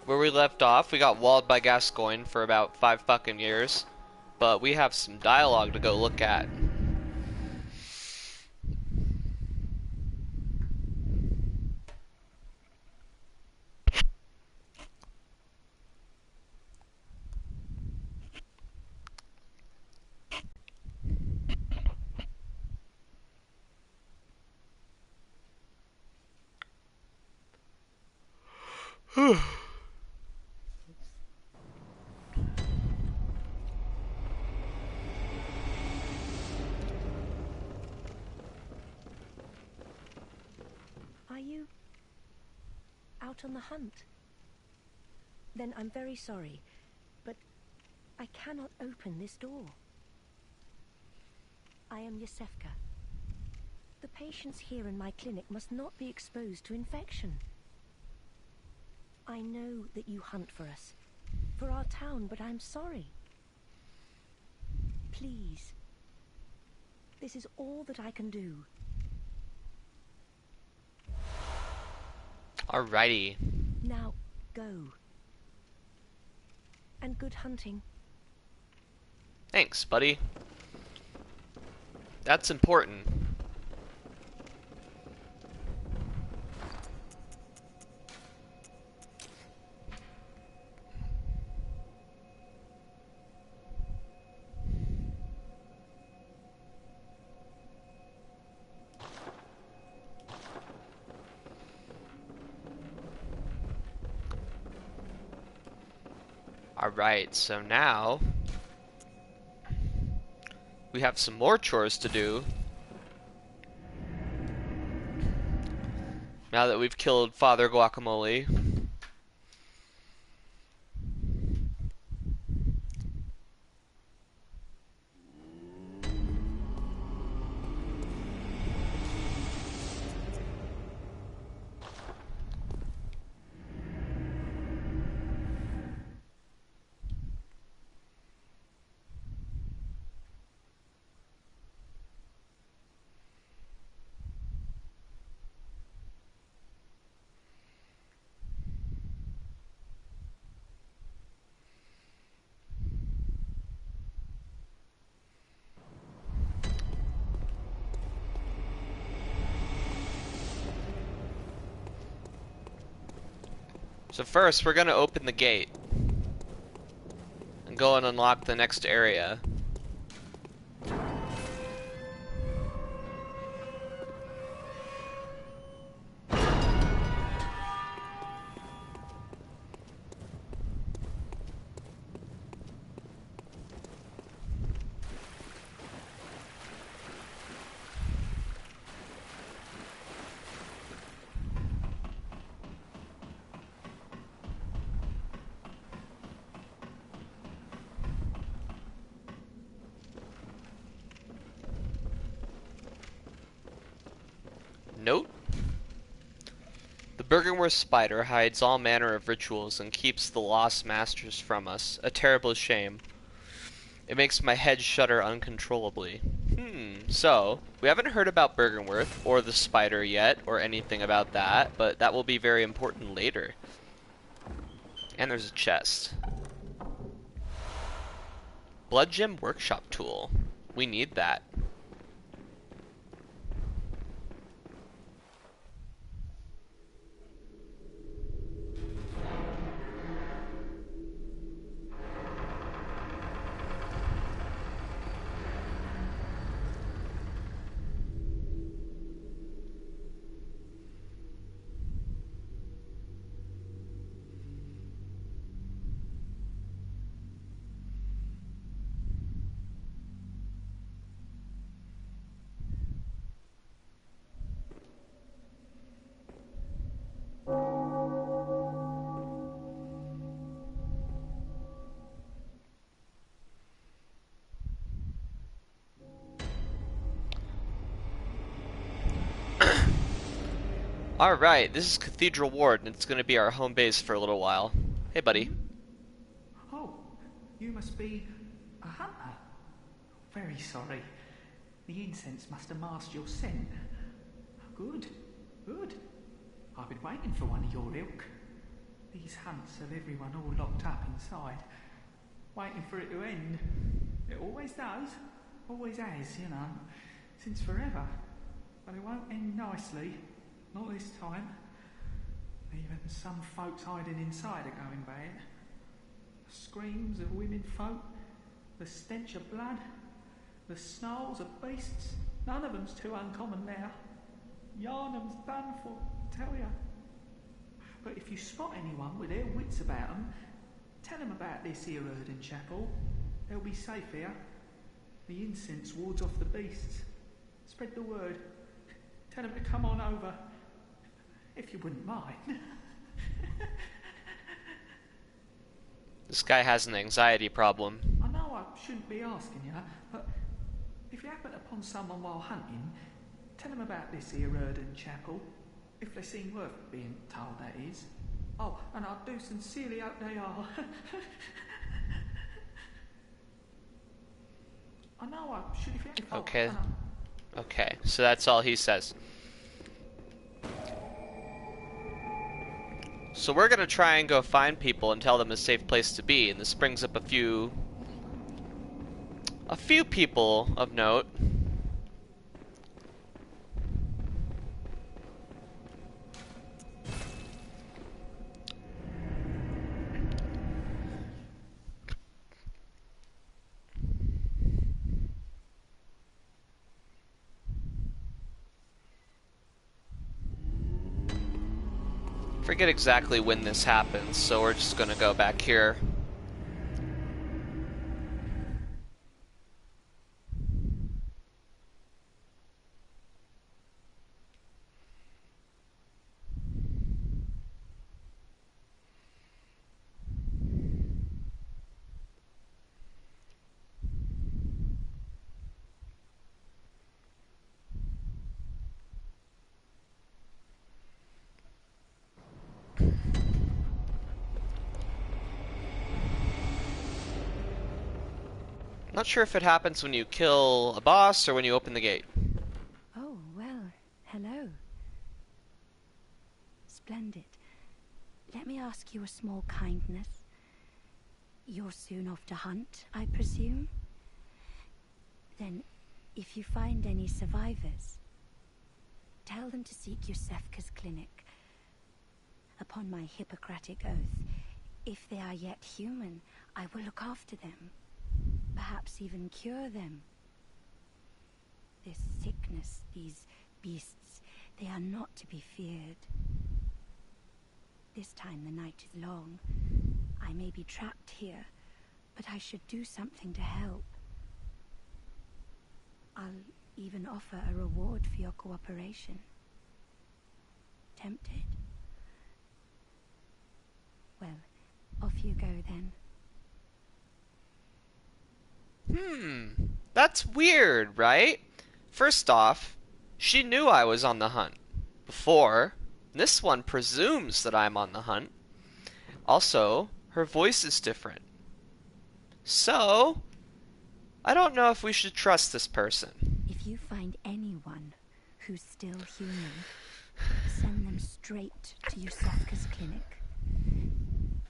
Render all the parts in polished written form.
Where we left off, we got walled by Gascoigne for about 5 fucking years. But we have some dialogue to go look at. Are you out on the hunt? Then I'm very sorry, but I cannot open this door. I am Yosefka. The patients here in my clinic must not be exposed to infection. I know that you hunt for us, for our town, but I'm sorry. Please. This is all that I can do. Alrighty. Now, go. And good hunting. Thanks, buddy. That's important. Alright, so now we have some more chores to do. Now that we've killed Father Guacamole. So first, we're gonna open the gate and go and unlock the next area. Note: the Bergenworth spider hides all manner of rituals and keeps the lost masters from us. A terrible shame. It makes my head shudder uncontrollably. So, we haven't heard about Bergenworth or the spider yet, or anything about that, but that will be very important later. And there's a chest. Blood Gem Workshop Tool. We need that. Alright, this is Cathedral Ward, and it's going to be our home base for a little while. Hey, buddy. Oh, you must be a hunter. Very sorry. The incense must have masked your scent. Good, good. I've been waiting for one of your ilk. The these hunts have everyone all locked up inside, waiting for it to end. It always does, always has, you know, since forever. But it won't end nicely, not this time. Even some folks hiding inside are going bad. The screams of women folk, the stench of blood, the snarls of beasts, none of them's too uncommon now. Yharnam's done for, I tell ya. But if you spot anyone with their wits about them, tell them about this here Erden chapel. They'll be safe here. The incense wards off the beasts. Spread the word. Tell them to come on over, if you wouldn't mind. This guy has an anxiety problem. I know I shouldn't be asking you, but if you happen upon someone while hunting, tell them about this here Erden chapel. If they seem worth being told, that is. Oh, and I do sincerely hope they are. I know I should have... Okay. Okay, so that's all he says. So we're gonna try and go find people and tell them a safe place to be, and this brings up a few people of note. Forget exactly when this happens, so we're just gonna go back here. Not sure if it happens when you kill a boss or when you open the gate. Oh, well, hello. Splendid. Let me ask you a small kindness. You're soon off to hunt, I presume? Then, if you find any survivors, tell them to seek Yusefka's clinic. Upon my Hippocratic oath, if they are yet human, I will look after them. Perhaps even cure them. This sickness, these beasts, they are not to be feared. This time the night is long. I may be trapped here, but I should do something to help. I'll even offer a reward for your cooperation. Tempted? Well, off you go then. That's weird, right? First off, she knew I was on the hunt before. This one presumes that I'm on the hunt. Also, her voice is different. So, I don't know if we should trust this person. If you find anyone who's still human, send them straight to Yusefka's clinic.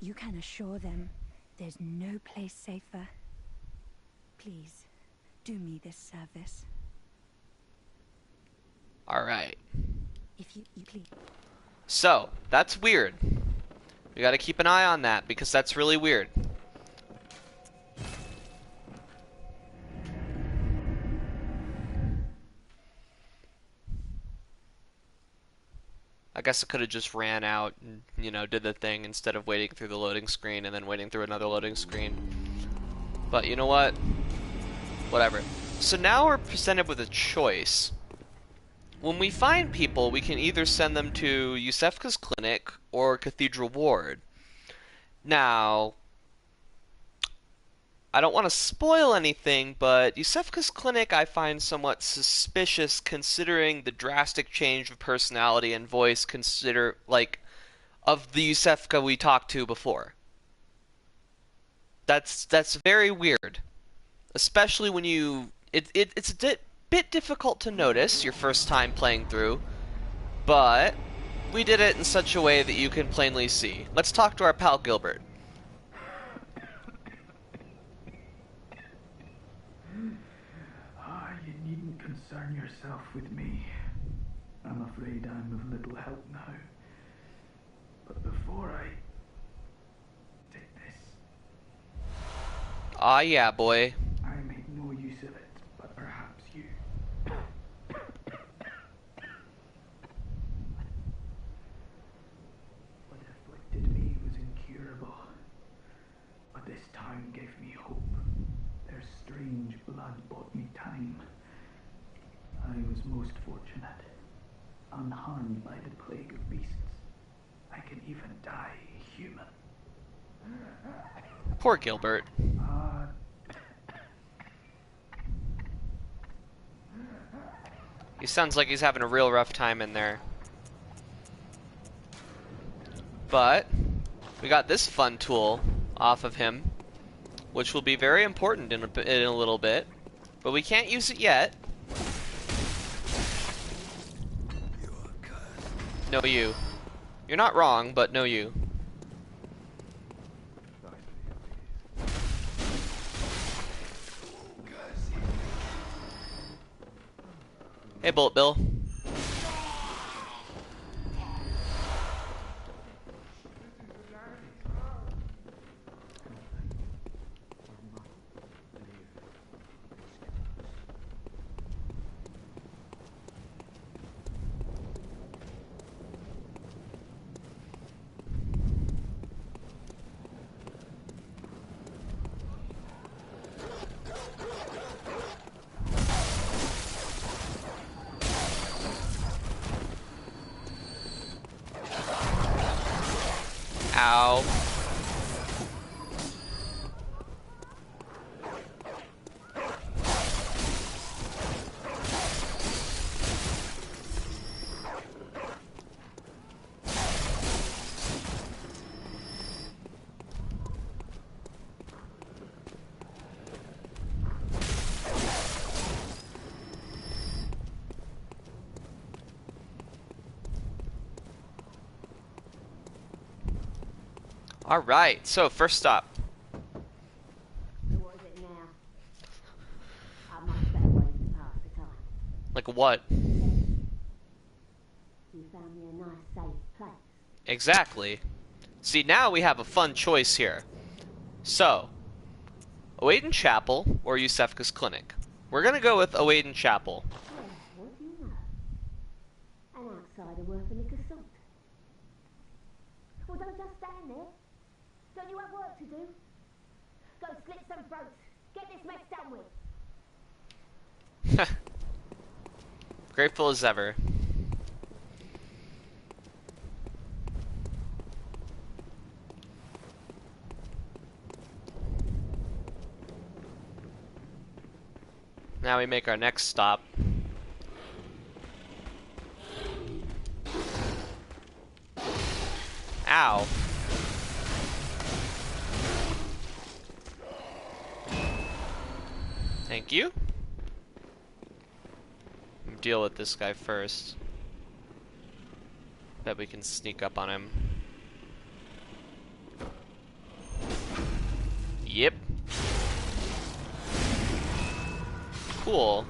You can assure them there's no place safer. Please, do me this service. Alright. If you please. So, that's weird. We gotta keep an eye on that, because that's really weird. I guess I could have just ran out and, you know, did the thing instead of waiting through the loading screen and then waiting through another loading screen. But you know what? Whatever. So now we're presented with a choice. When we find people, we can either send them to Yusefka's clinic or Cathedral Ward. Now, I don't want to spoil anything, but Yusefka's clinic I find somewhat suspicious considering the drastic change of personality and voice of the Yusefka we talked to before. That's very weird. Especially when it's a bit difficult to notice your first time playing through, but we did it in such a way that you can plainly see. Let's talk to our pal Gilbert. You needn't concern yourself with me. I'm afraid I'm of little help now. But before I take this, Ah, yeah, boy. I make no use of it, but perhaps you. What afflicted me was incurable, but this town gave me hope. Their strange blood bought me time. I was most fortunate, unharmed by the plague of beasts. I can even die human. Poor Gilbert. He sounds like he's having a real rough time in there. But we got this fun tool off of him, which will be very important in a little bit. But we can't use it yet. No, you. You're not wrong, but no, you. Hey, Bullet Bill. Ow. Alright, so first stop. What is it now? A much better way to pass the time. Like what? You found me a nice safe place. Exactly. See, now we have a fun choice here. So, Owaden Chapel or Yusefka's Clinic. We're gonna go with Owaden Chapel. Yeah, what do you know? An outsider worth a lick of salt. Well, don't just stand there. Don't you have work to do? Go slit some throats. Get this mess done with. Grateful as ever. Now we make our next stop. Ow. Thank you. Deal with this guy first. Bet we can sneak up on him. Yep. Cool.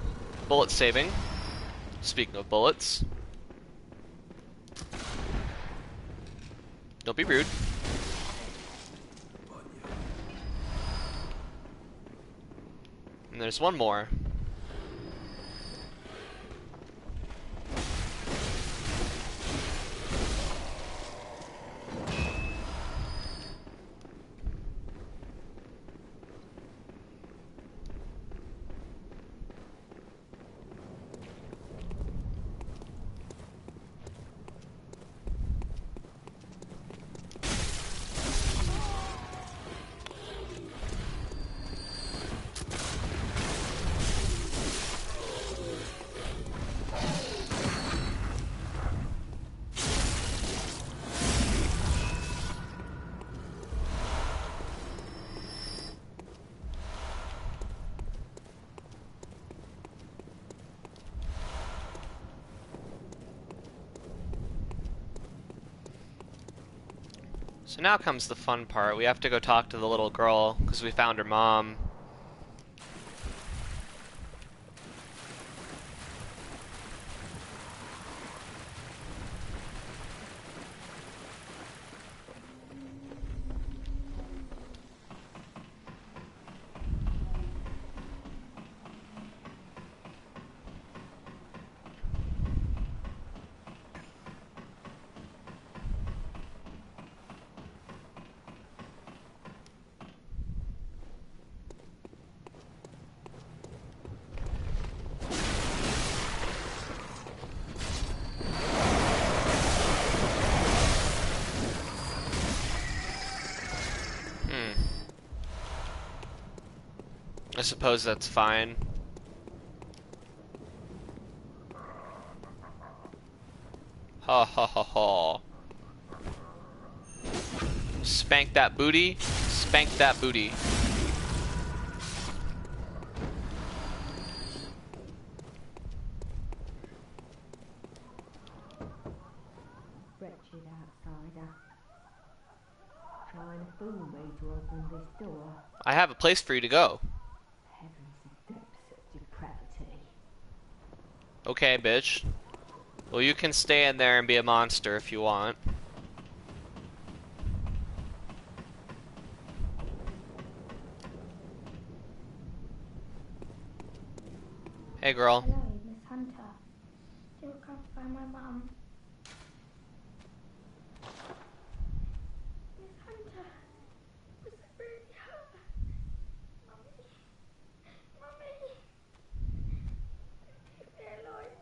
Bullet saving. Speaking of bullets. Don't be rude. And there's one more. So now comes the fun part. We have to go talk to the little girl because we found her mom. I suppose that's fine. Ha ha ha ha. Spank that booty. Spank that booty. Wretched outsider. Trying to fool me to open this door. I have a place for you to go. Heavens and depths of depravity. Okay, bitch. Well, you can stay in there and be a monster if you want. Hey, girl. Hello, Miss Hunter. Still can't find my mum. Miss Hunter, was it really her? Mummy, Mummy, leave me alone.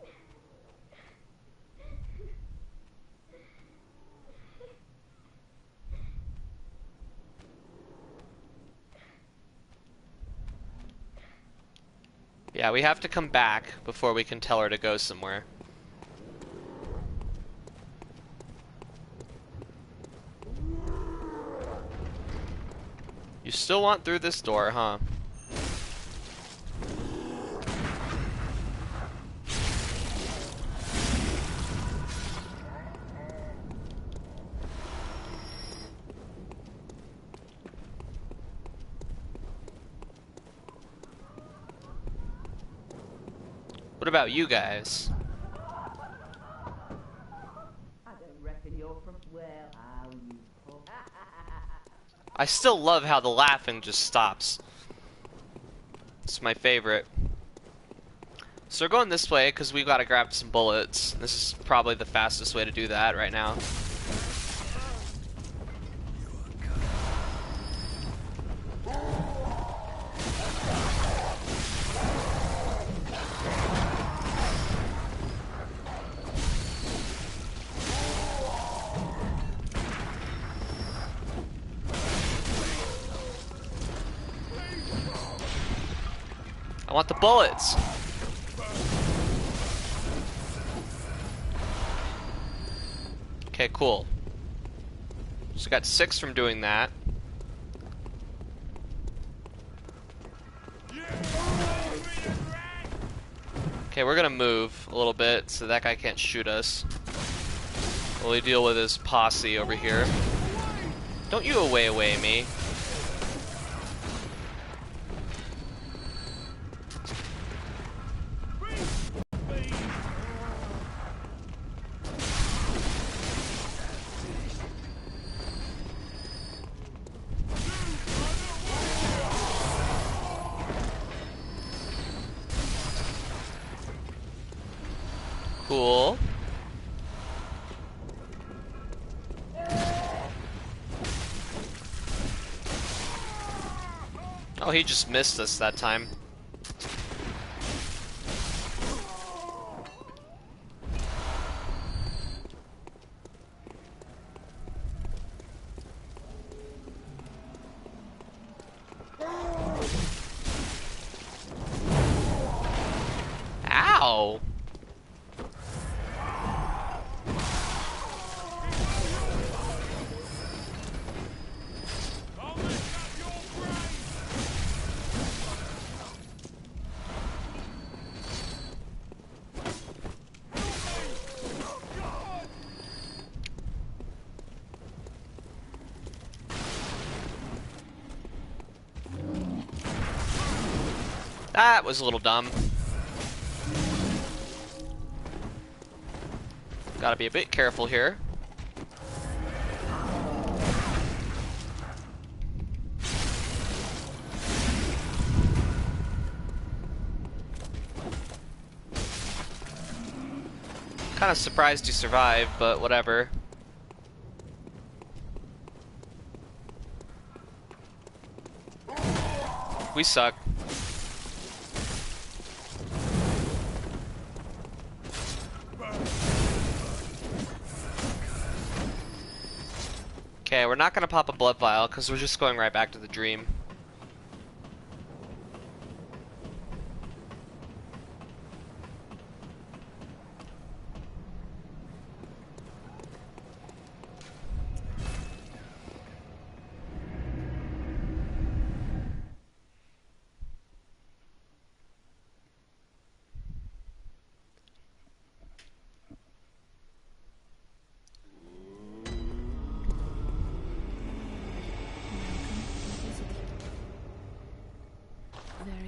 Yeah, we have to come back before we can tell her to go somewhere. You still want through this door, huh? What about you guys? I don't reckon you're from well, how you poor. I still love how the laughing just stops. It's my favorite. So we're going this way because we gotta grab some bullets. This is probably the fastest way to do that right now. I want the bullets. Okay, cool. So got 6 from doing that. Okay, we're gonna move a little bit so that guy can't shoot us while we deal with his posse over here. Don't you away me. Cool. Oh, he just missed us that time. Ow! That was a little dumb. Gotta be a bit careful here. Kind of surprised you survived, but whatever. We suck. Okay, we're not gonna pop a blood vial because we're just going right back to the dream.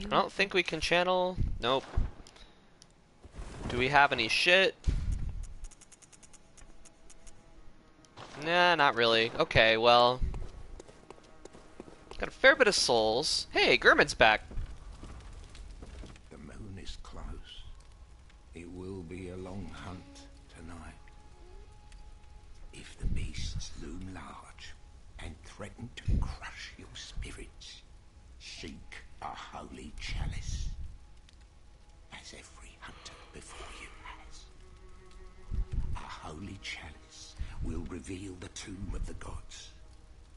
I don't think we can channel. Nope. Do we have any shit? Nah, not really. Okay, well. Got a fair bit of souls. Hey, Gurman's back. The moon is close. It will be a long hunt tonight. If the beasts loom large and threaten to crush your spirits, seek a holy chalice, as every hunter before you has. A holy chalice will reveal the tomb of the gods,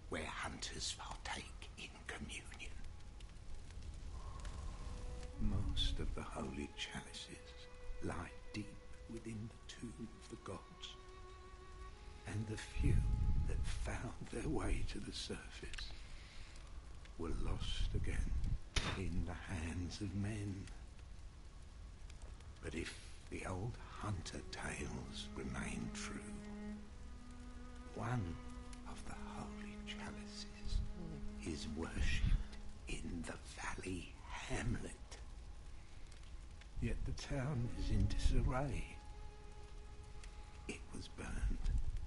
where hunters partake in communion. Most of the holy chalices lie deep within the tomb of the gods, and the few that found their way to the surface were lost again in the hands of men. But if the old hunter tales remain true, one of the holy chalices is worshipped in the valley hamlet. Yet the town is in disarray. It was burned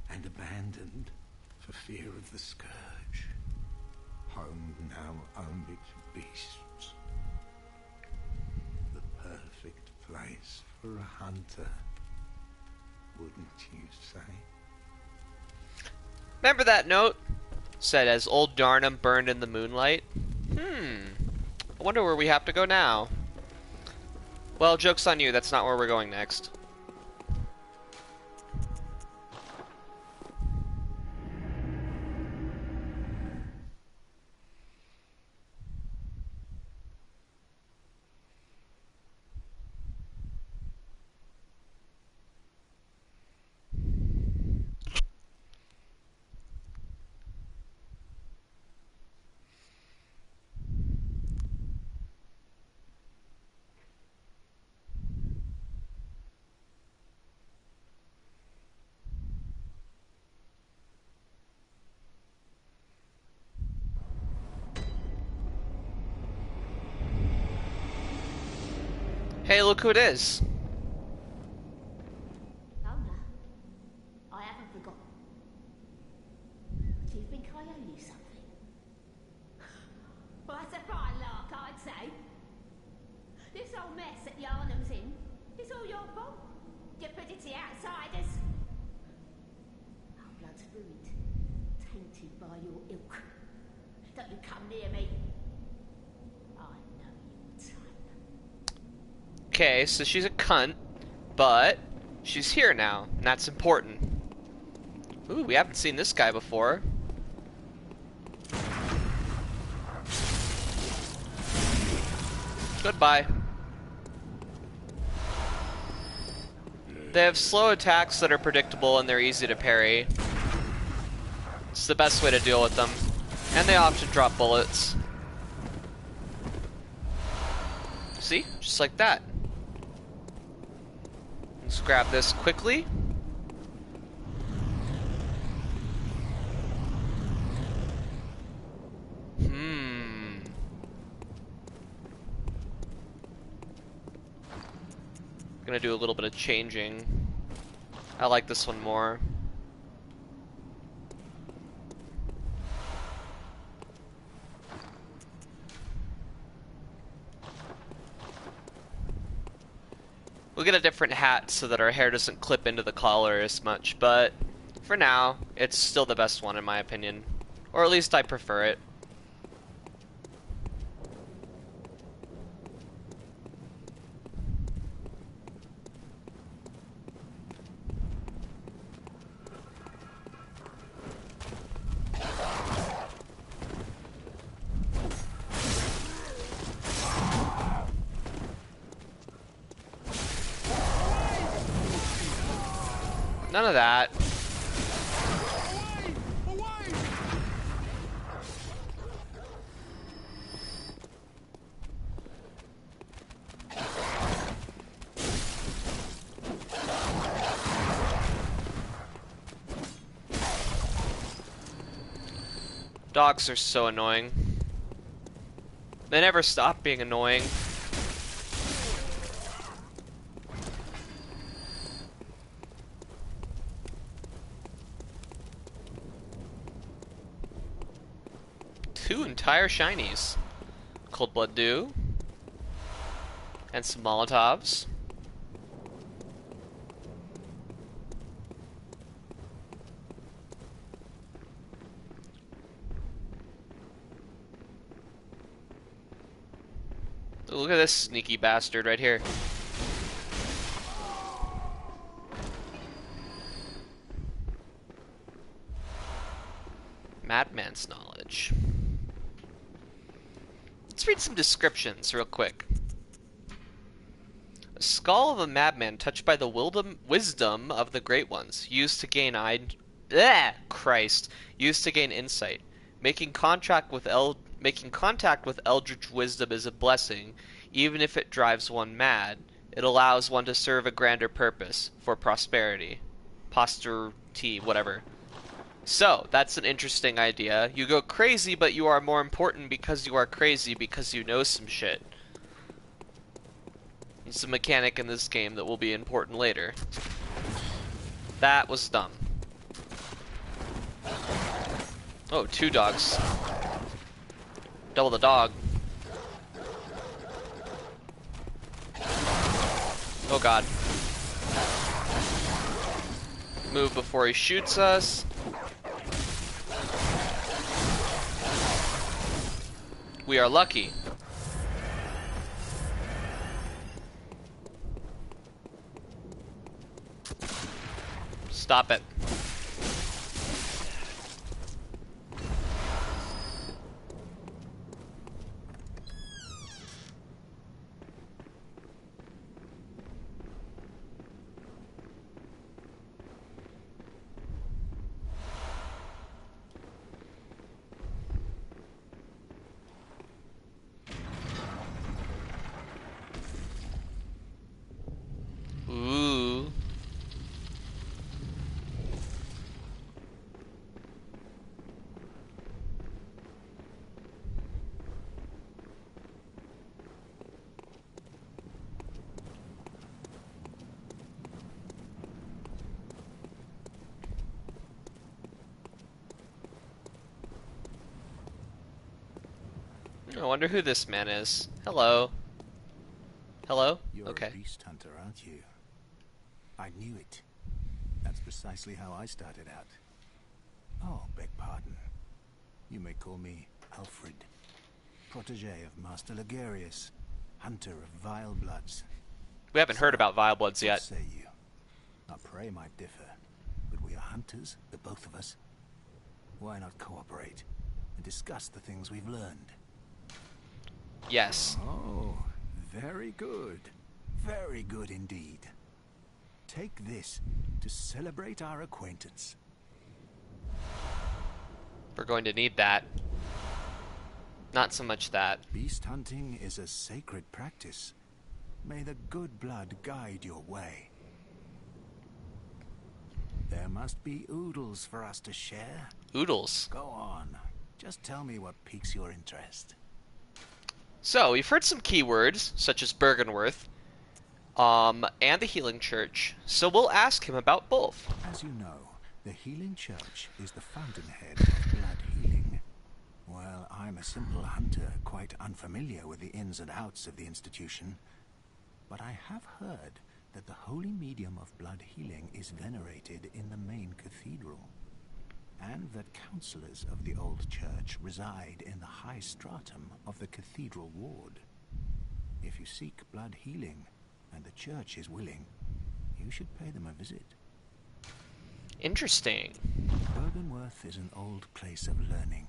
and abandoned for fear of the scourge, home now only to beasts. The perfect place for a hunter, wouldn't you say? Remember that note? Said as old Yharnam burned in the moonlight. I wonder where we have to go now. Well, joke's on you, that's not where we're going next. Hey, look who it is. Oh no, I haven't forgotten. Do you think I owe you something? Well, that's a fine lark, I'd say. This whole mess that Yharnam's in is all your fault. Stupidity outsiders. Our blood's ruined, tainted by your ilk. Don't you come near me. I know your type. Okay, so she's a cunt, but she's here now, and that's important. Ooh, we haven't seen this guy before. Goodbye. They have slow attacks that are predictable and they're easy to parry. It's the best way to deal with them. And they often drop bullets. See? Just like that. Let's grab this quickly. gonna do a little bit of changing. I like this one more. We'll get a different hat so that our hair doesn't clip into the collar as much, but for now, it's still the best one in my opinion. Or at least I prefer it. None of that. Dogs are so annoying. They never stop being annoying. Two entire shinies. Cold Blood Dew. And some Molotovs. Look at this sneaky bastard right here. Madman's knowledge. Let's read some descriptions real quick. A skull of a madman touched by the wisdom of the great ones, used to gain used to gain insight. Making contact with eldritch wisdom is a blessing, even if it drives one mad. It allows one to serve a grander purpose, for prosperity. Posterity, whatever. So, that's an interesting idea. You go crazy, but you are more important because you are crazy, because you know some shit. It's a mechanic in this game that will be important later. That was dumb. Oh, two dogs. Double the dog. Oh god. Move before he shoots us. We are lucky. Stop it. Ooh. I wonder who this man is. Hello. Hello? You're Okay. a beast hunter, aren't you? I knew it. That's precisely how I started out. Oh, beg pardon. You may call me Alfred, protege of Master Ligarius, hunter of vile bloods. We haven't heard about Vile Bloods What yet. say you? Our prey might differ, but we are hunters, the both of us. Why not cooperate and discuss the things we've learned? Yes. Oh, very good. Very good indeed. Take this to celebrate our acquaintance. We're going to need that. Not so much that. Beast hunting is a sacred practice. May the good blood guide your way. There must be oodles for us to share. Oodles. Go on. Just tell me what piques your interest. So, we've heard some keywords, such as Bergenworth. and the Healing Church, so we'll ask him about both. As you know, the Healing Church is the fountainhead of blood healing. Well, I'm a simple hunter, quite unfamiliar with the ins and outs of the institution. But I have heard that the holy medium of blood healing is venerated in the main cathedral, and that counselors of the old church reside in the high stratum of the cathedral ward. If you seek blood healing, and the church is willing, you should pay them a visit. Interesting. Byrgenwerth is an old place of learning,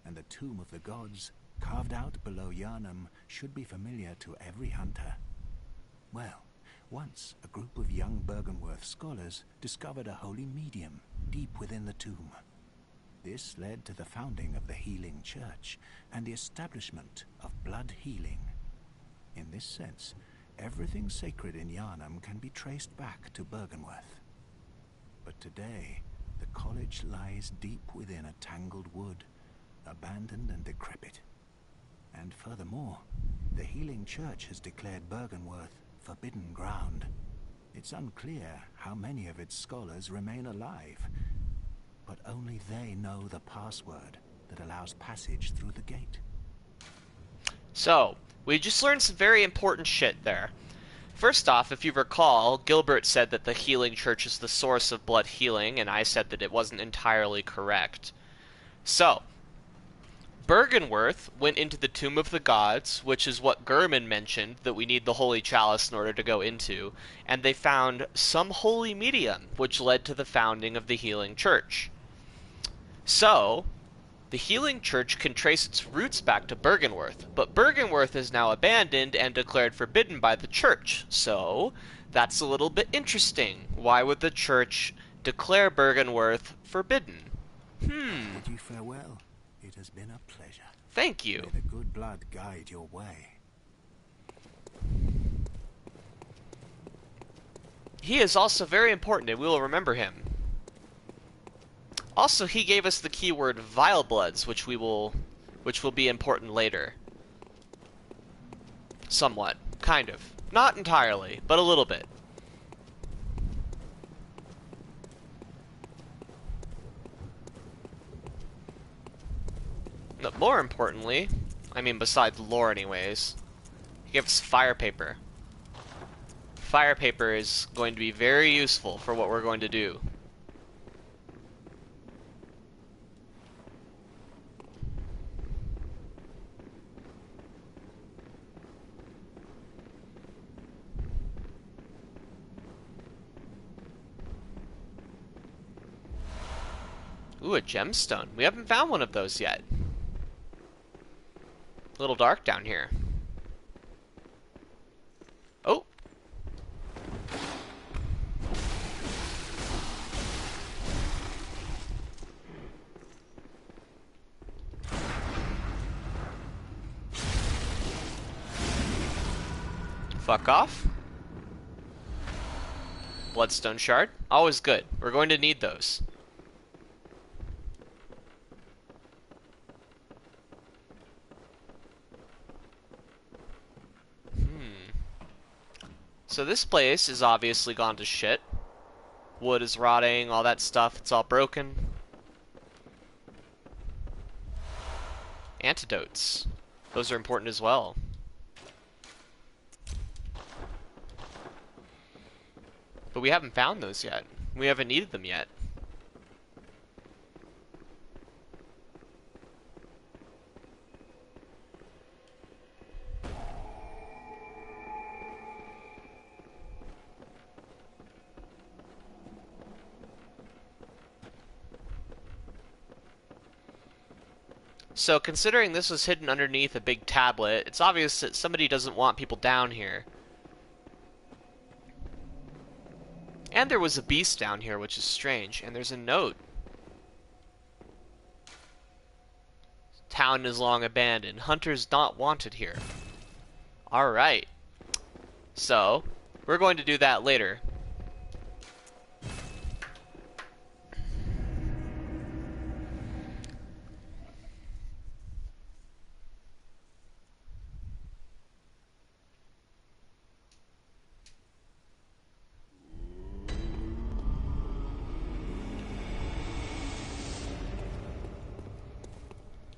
and the Tomb of the Gods, carved out below Yharnam, should be familiar to every hunter. Well, once a group of young Byrgenwerth scholars discovered a holy medium deep within the tomb. This led to the founding of the Healing Church and the establishment of blood healing. In this sense, everything sacred in Yharnam can be traced back to Byrgenwerth. But today, the college lies deep within a tangled wood, abandoned and decrepit. And furthermore, the Healing Church has declared Byrgenwerth forbidden ground. It's unclear how many of its scholars remain alive, but only they know the password that allows passage through the gate. So, we just learned some very important shit there. First off, if you recall, Gilbert said that the Healing Church is the source of blood healing, and I said that it wasn't entirely correct. So, Byrgenwerth went into the Tomb of the Gods, which is what Gurman mentioned, that we need the Holy Chalice in order to go into, and they found some holy medium, which led to the founding of the Healing Church. So, the Healing Church can trace its roots back to Byrgenwerth, but Byrgenwerth is now abandoned and declared forbidden by the Church, so that's a little bit interesting. Why would the Church declare Byrgenwerth forbidden? Bid you farewell. It has been a pleasure. Thank you. May the good blood guide your way. He is also very important, and we will remember him. Also, he gave us the keyword Vile Bloods, which will be important later. Somewhat. Kind of. Not entirely, but a little bit. But more importantly, I mean besides lore anyways, he gave us fire paper. Fire paper is going to be very useful for what we're going to do. Ooh, a gemstone. We haven't found one of those yet. A little dark down here. Oh! Fuck off. Bloodstone shard. Always good. We're going to need those. So this place is obviously gone to shit. Wood is rotting, all that stuff, it's all broken. Antidotes. Those are important as well. But we haven't found those yet. We haven't needed them yet. So considering this was hidden underneath a big tablet, it's obvious that somebody doesn't want people down here. And there was a beast down here, which is strange. And there's a note. Town is long abandoned. Hunters not wanted here. Alright. So, we're going to do that later.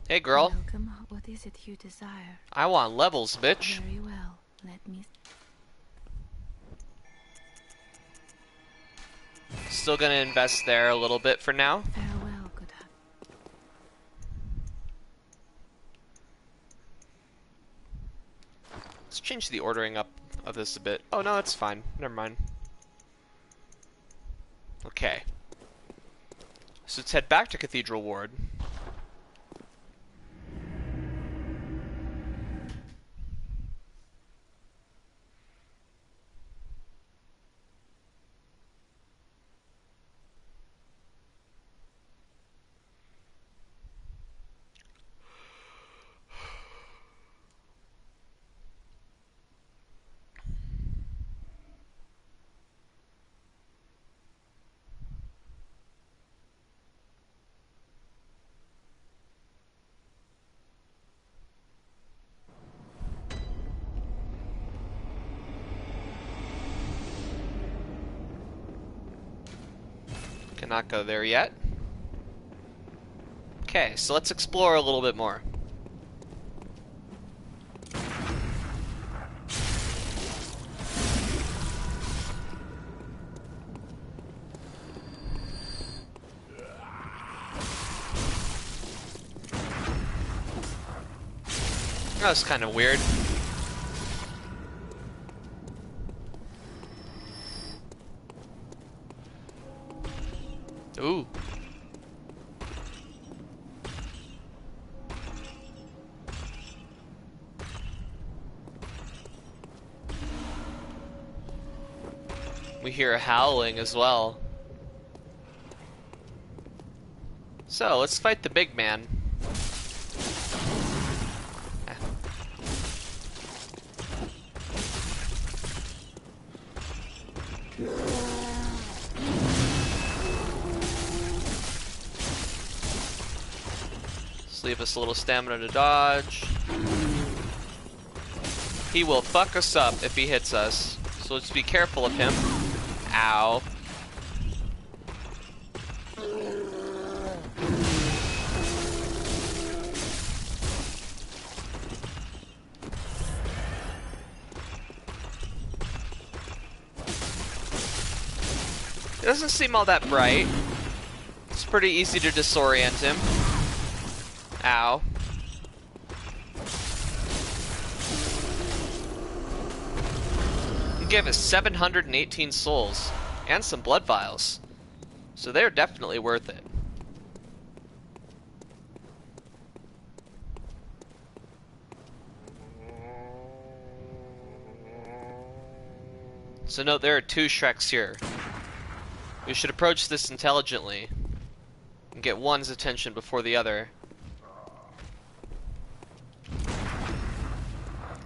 Hey, girl. Welcome. What is it you desire? I want levels, bitch. Very well. Let me. Still gonna invest there a little bit for now. Farewell, good hap. Let's change the ordering up of this a bit. Oh, no, that's fine. Never mind. Okay. So let's head back to Cathedral Ward. Cannot go there yet. Okay, so let's explore a little bit more. That was kind of weird. Ooh. We hear a howling as well. So, let's fight the big man. Let's leave us a little stamina to dodge. He will fuck us up if he hits us, so let's be careful of him. Ow. It doesn't seem all that bright. It's pretty easy to disorient him. Ow. He gave us 718 souls and some blood vials, so they're definitely worth it. So note there are two Shreks here. We should approach this intelligently and get one's attention before the other.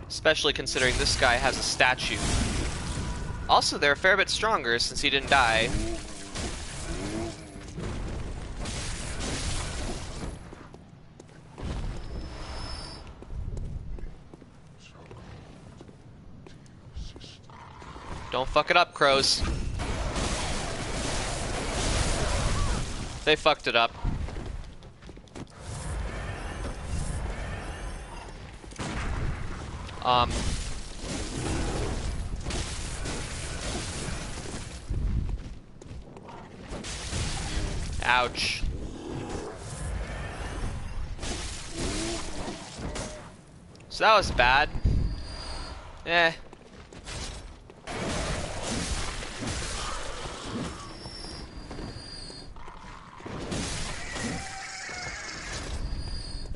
Especially considering this guy has a statue. Also, they're a fair bit stronger since he didn't die. Don't fuck it up, crows. They fucked it up. Ouch. So that was bad. Eh.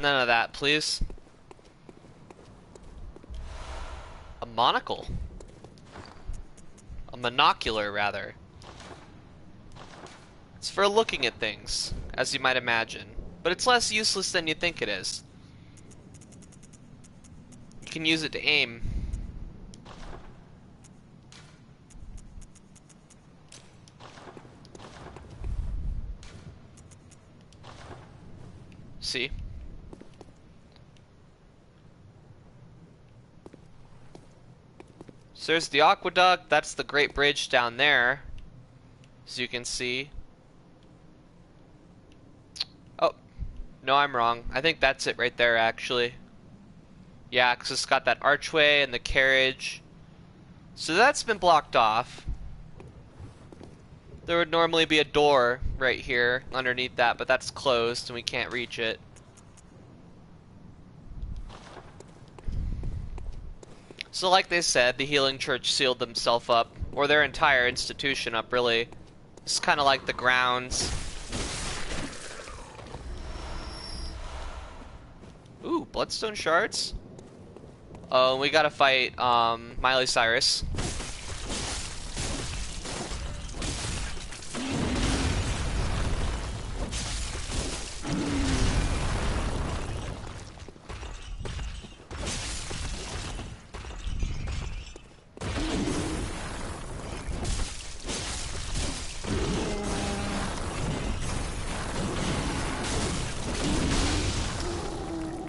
None of that, please. A monocle. A monocular, rather. It's for looking at things, as you might imagine. But it's less useless than you think it is. You can use it to aim. See? So there's the aqueduct, that's the Great Bridge down there, as you can see. Oh, No, I'm wrong. I think that's it right there, actually. Yeah, because it's got that archway and the carriage. So that's been blocked off. There would normally be a door right here underneath that, but that's closed and we can't reach it. So like they said, the Healing Church sealed themselves up, or their entire institution up, really. It's kind of like the grounds. Ooh, Bloodstone Shards? Oh, we gotta fight, Miley Cyrus.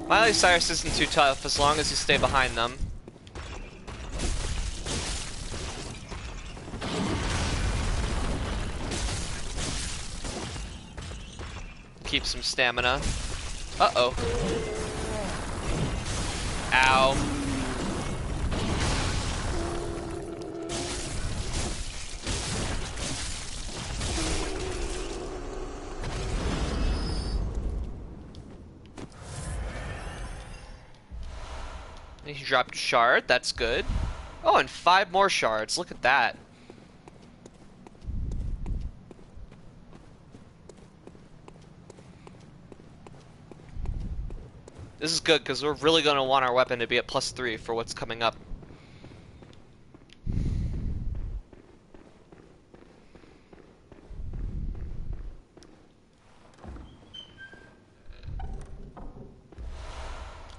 Miley Cyrus isn't too tough as long as you stay behind them. Keep some stamina. Uh-oh. Ow. He dropped a shard, that's good. Oh, and 5 more shards, look at that. This is good, because we're really going to want our weapon to be at +3 for what's coming up.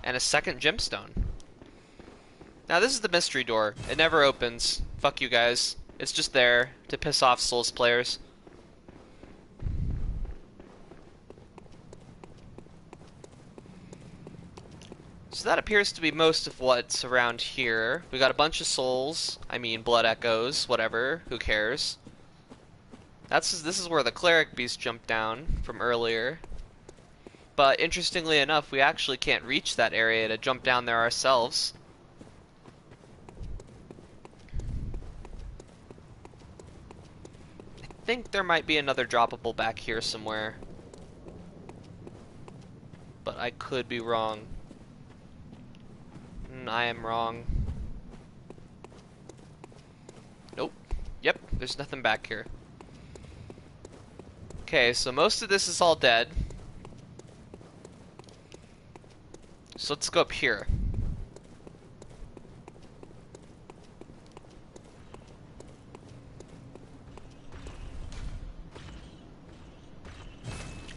And a second gemstone. Now this is the mystery door. It never opens. Fuck you guys. It's just there to piss off Souls players. So that appears to be most of what's around here. We got a bunch of souls. I mean, blood echoes, whatever. Who cares? This is where the cleric beast jumped down from earlier. But interestingly enough, we actually can't reach that area to jump down there ourselves. I think there might be another droppable back here somewhere. But I could be wrong. I am wrong. Nope. Yep, there's nothing back here. Okay, so most of this is all dead. So let's go up here.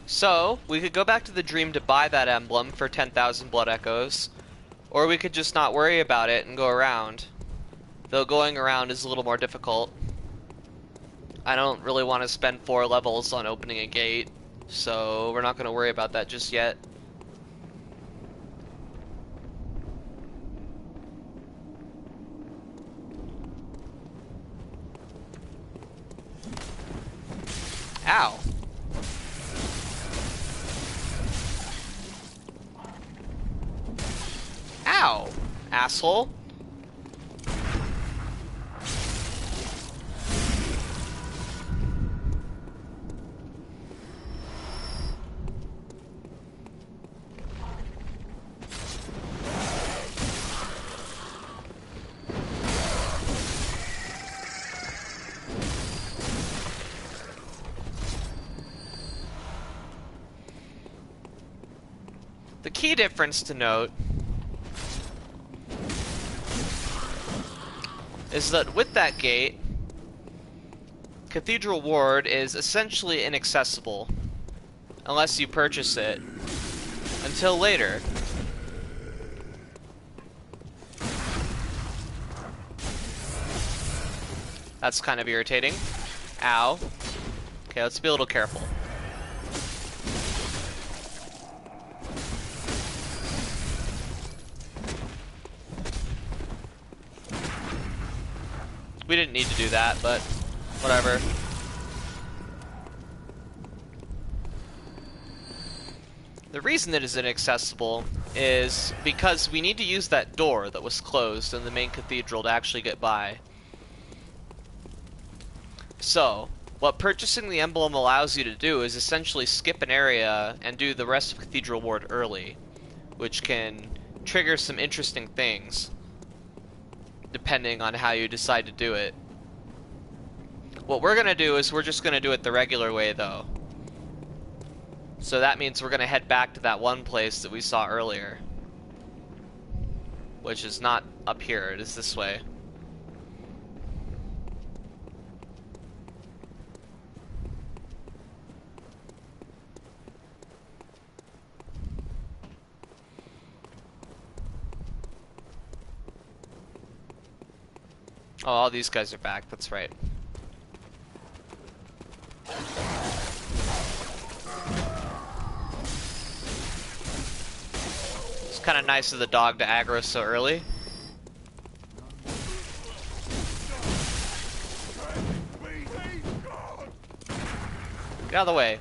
So, we could go back to the dream to buy that emblem for 10,000 blood echoes, or we could just not worry about it and go around. Though going around is a little more difficult. I don't really want to spend 4 levels on opening a gate, so we're not going to worry about that just yet. Ow. Ow, asshole. The key difference to note is that with that gate, Cathedral Ward is essentially inaccessible unless you purchase it until later. That's kind of irritating. Ow. Okay, let's be a little careful. We didn't need to do that, but whatever. The reason it is inaccessible is because we need to use that door that was closed in the main cathedral to actually get by. So, what purchasing the emblem allows you to do is essentially skip an area and do the rest of Cathedral Ward early, which can trigger some interesting things, depending on how you decide to do it. What we're gonna do is we're just gonna do it the regular way, though. So that means we're gonna head back to that one place that we saw earlier, which is not up here, it is this way. Oh, all these guys are back, that's right. It's kind of nice of the dog to aggro so early. Get out of the way.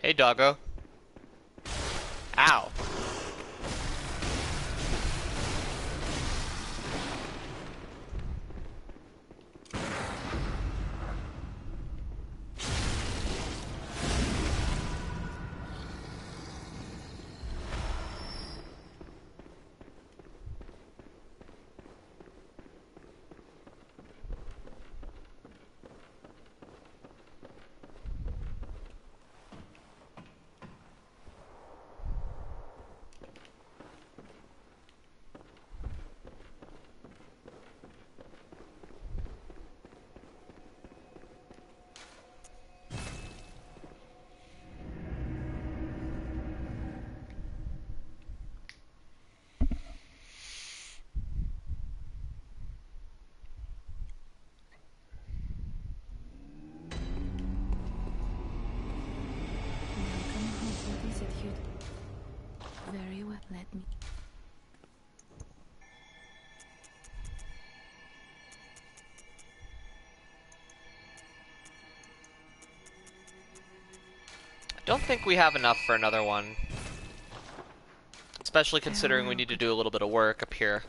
Hey, doggo. Ow. Welcome home. What is it, Hugh? Very well, let me. I don't think we have enough for another one. Especially considering we need to do a little bit of work up here.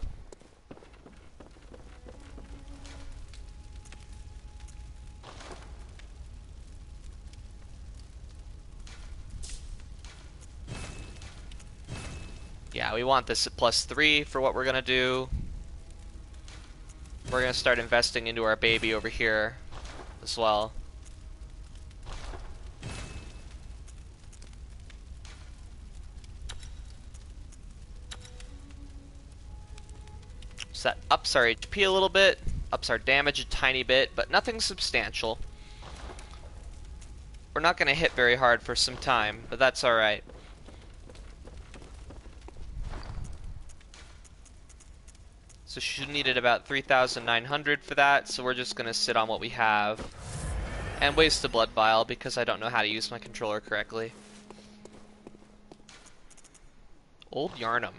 Yeah, we want this at +3 for what we're gonna do. We're gonna start investing into our baby over here as well. So that ups our HP a little bit, ups our damage a tiny bit, but nothing substantial. We're not gonna hit very hard for some time, but that's alright. So she needed about 3,900 for that, so we're just gonna sit on what we have. And waste the blood vial because I don't know how to use my controller correctly. Old Yharnam.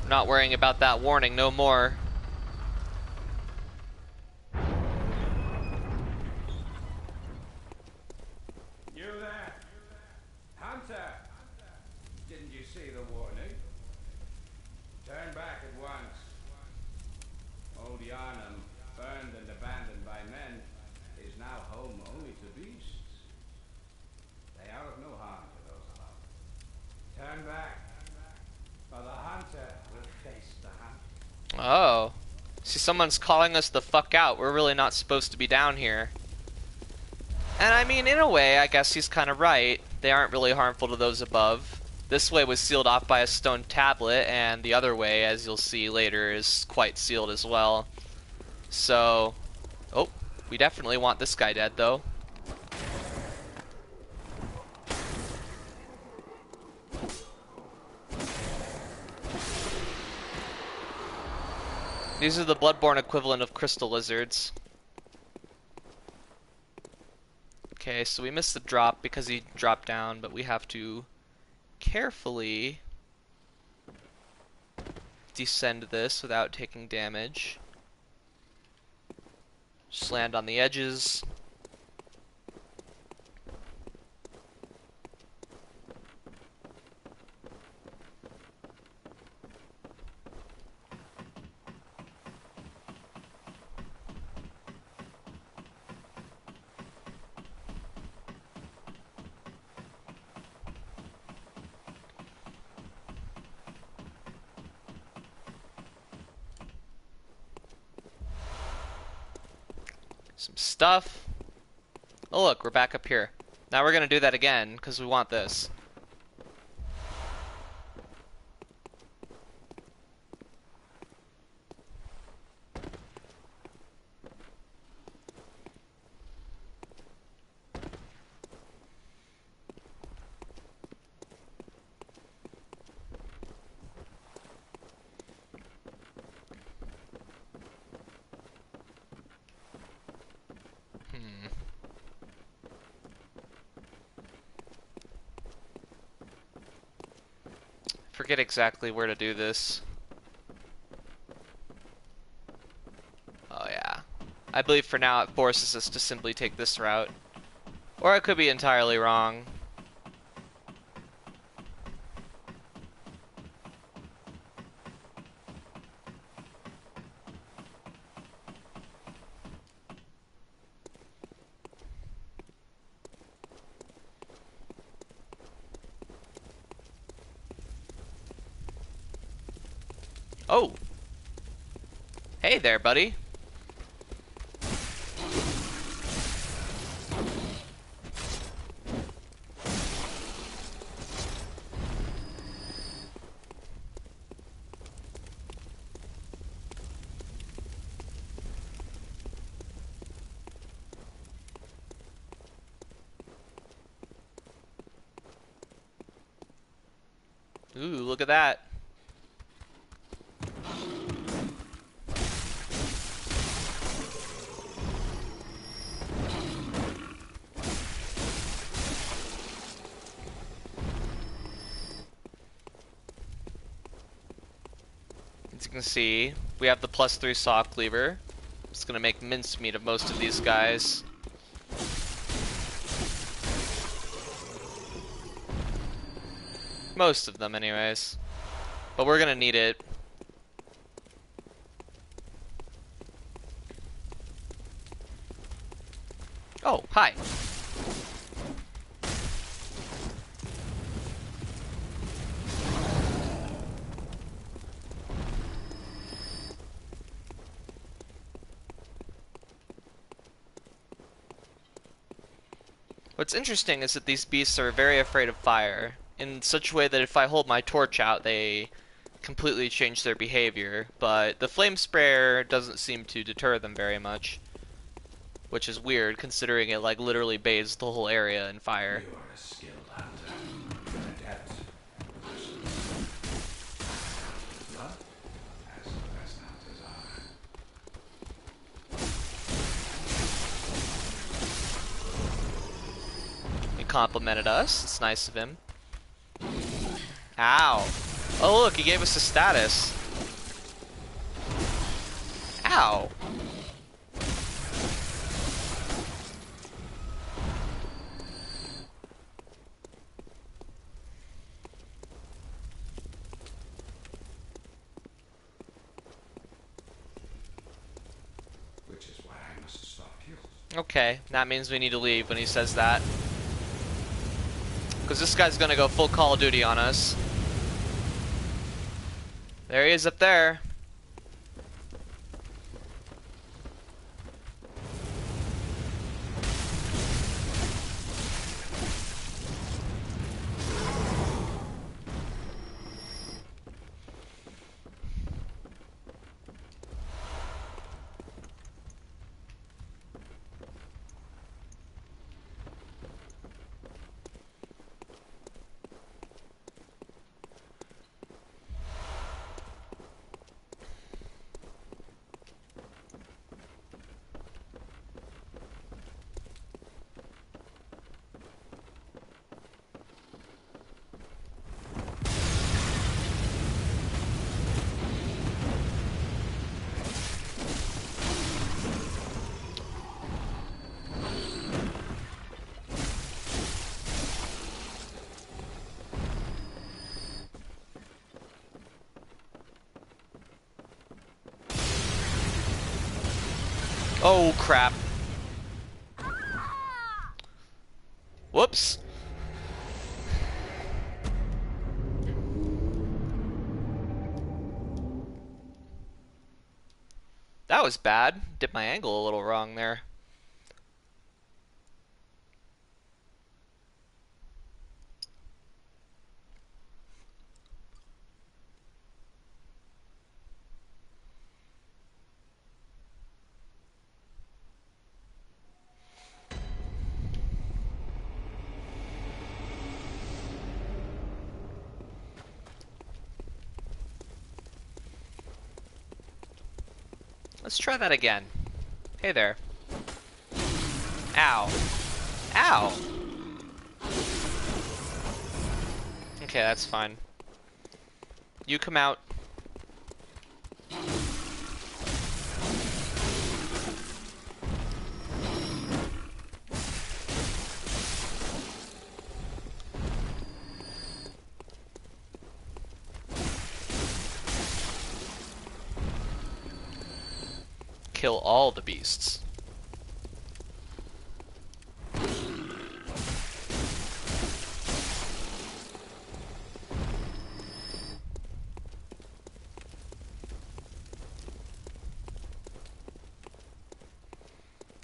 Not worrying about that warning no more. You there? Hunter! Didn't you see the warning? Turn back at once. Old Yharnam, burned and abandoned by men, is now home only to beasts. They are of no harm to those above. Turn back, or the hunter will face the hunt. Oh. See, someone's calling us the fuck out. We're really not supposed to be down here. And I mean, in a way, I guess he's kind of right. They aren't really harmful to those above. This way was sealed off by a stone tablet, and the other way, as you'll see later, is quite sealed as well. So, oh, we definitely want this guy dead, though. These are the Bloodborne equivalent of crystal lizards. Okay, so we missed the drop because he dropped down, but we have to carefully descend this without taking damage. Just land on the edges. Some stuff. Oh look, we're back up here. Now we're gonna do that again, because we want this. Forget exactly where to do this. Oh yeah. I believe for now it forces us to simply take this route. Or I could be entirely wrong. Oh! Hey there, buddy. Ooh, look at that. As you can see, we have the +3 saw cleaver. It's gonna make mincemeat of most of these guys. Most of them, anyways. But we're gonna need it. Oh, hi. What's interesting is that these beasts are very afraid of fire, in such a way that if I hold my torch out, they completely change their behavior, but the flame sprayer doesn't seem to deter them very much, which is weird considering it like literally bathes the whole area in fire. You are a skilled hunter, an adept. Blood, as the best hunters are. He complimented us. It's nice of him. Ow. Oh look, he gave us a status. Ow. Which is why I must stop you. Okay, that means we need to leave when he says that. Because this guy's gonna go full Call of Duty on us. There he is up there. Oh crap. Whoops. That was bad. Did my angle a little wrong there. Let's try that again. Hey there. Ow. Ow! Okay, that's fine. You come out. Kill all the beasts.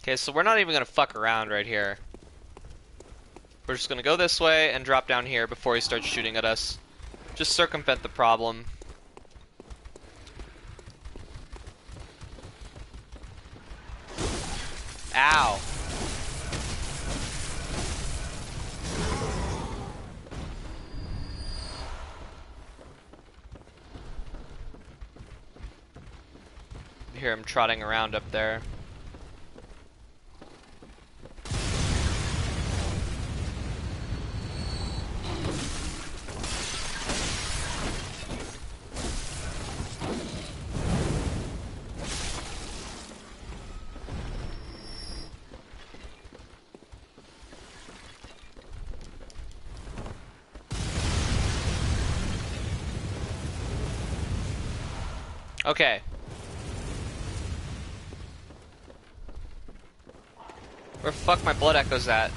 Okay, so we're not even gonna fuck around right here. We're just gonna go this way and drop down here before he starts shooting at us. Just circumvent the problem. Ow. You hear him trotting around up there. Okay. Where the fuck my blood echoes at?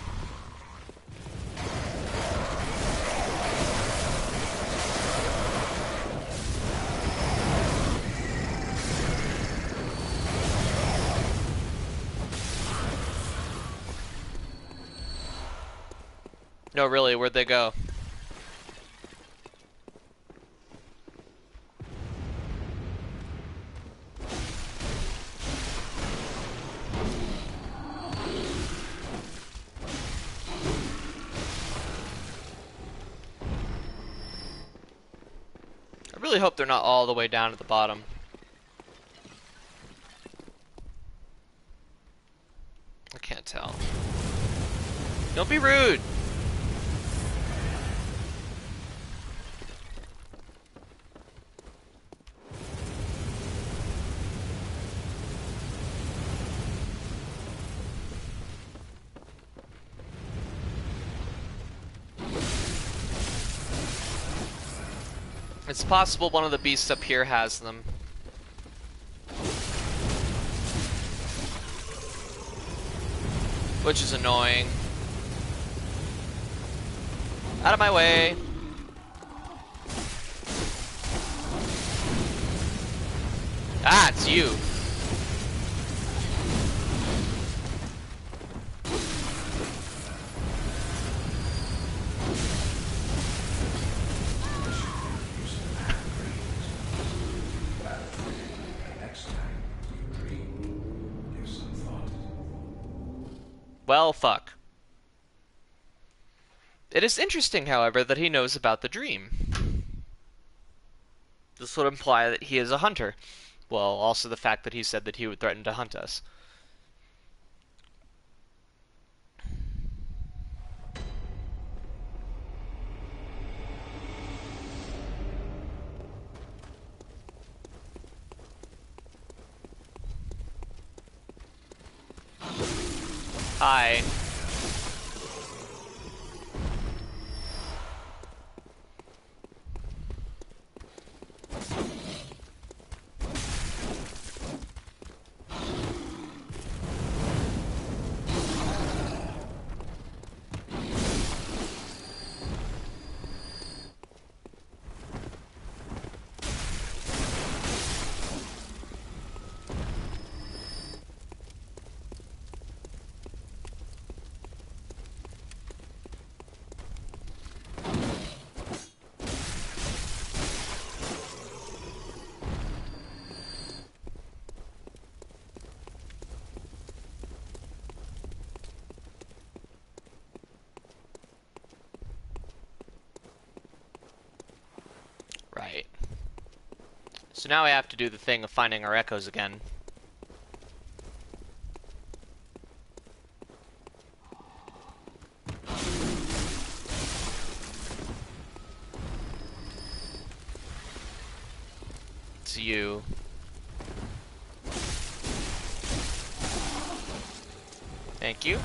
No, really, where'd they go? I really hope they're not all the way down at the bottom. I can't tell. Don't be rude! It's possible one of the beasts up here has them. which is annoying. Out of my way. Ah, it's you. Well, fuck. It is interesting, however, that he knows about the dream. This would imply that he is a hunter. Well, also the fact that he said that he would threaten to hunt us. Hi. Right. So now I have to do the thing of finding our echoes again. It's you. Thank you.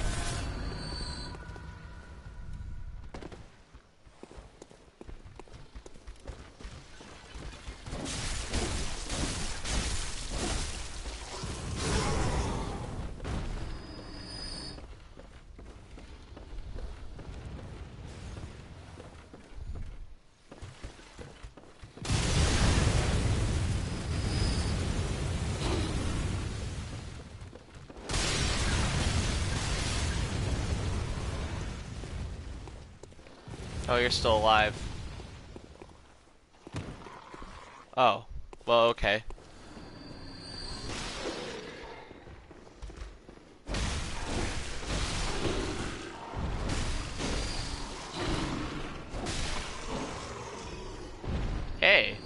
Oh, you're still alive. Oh. Well, okay. Hey.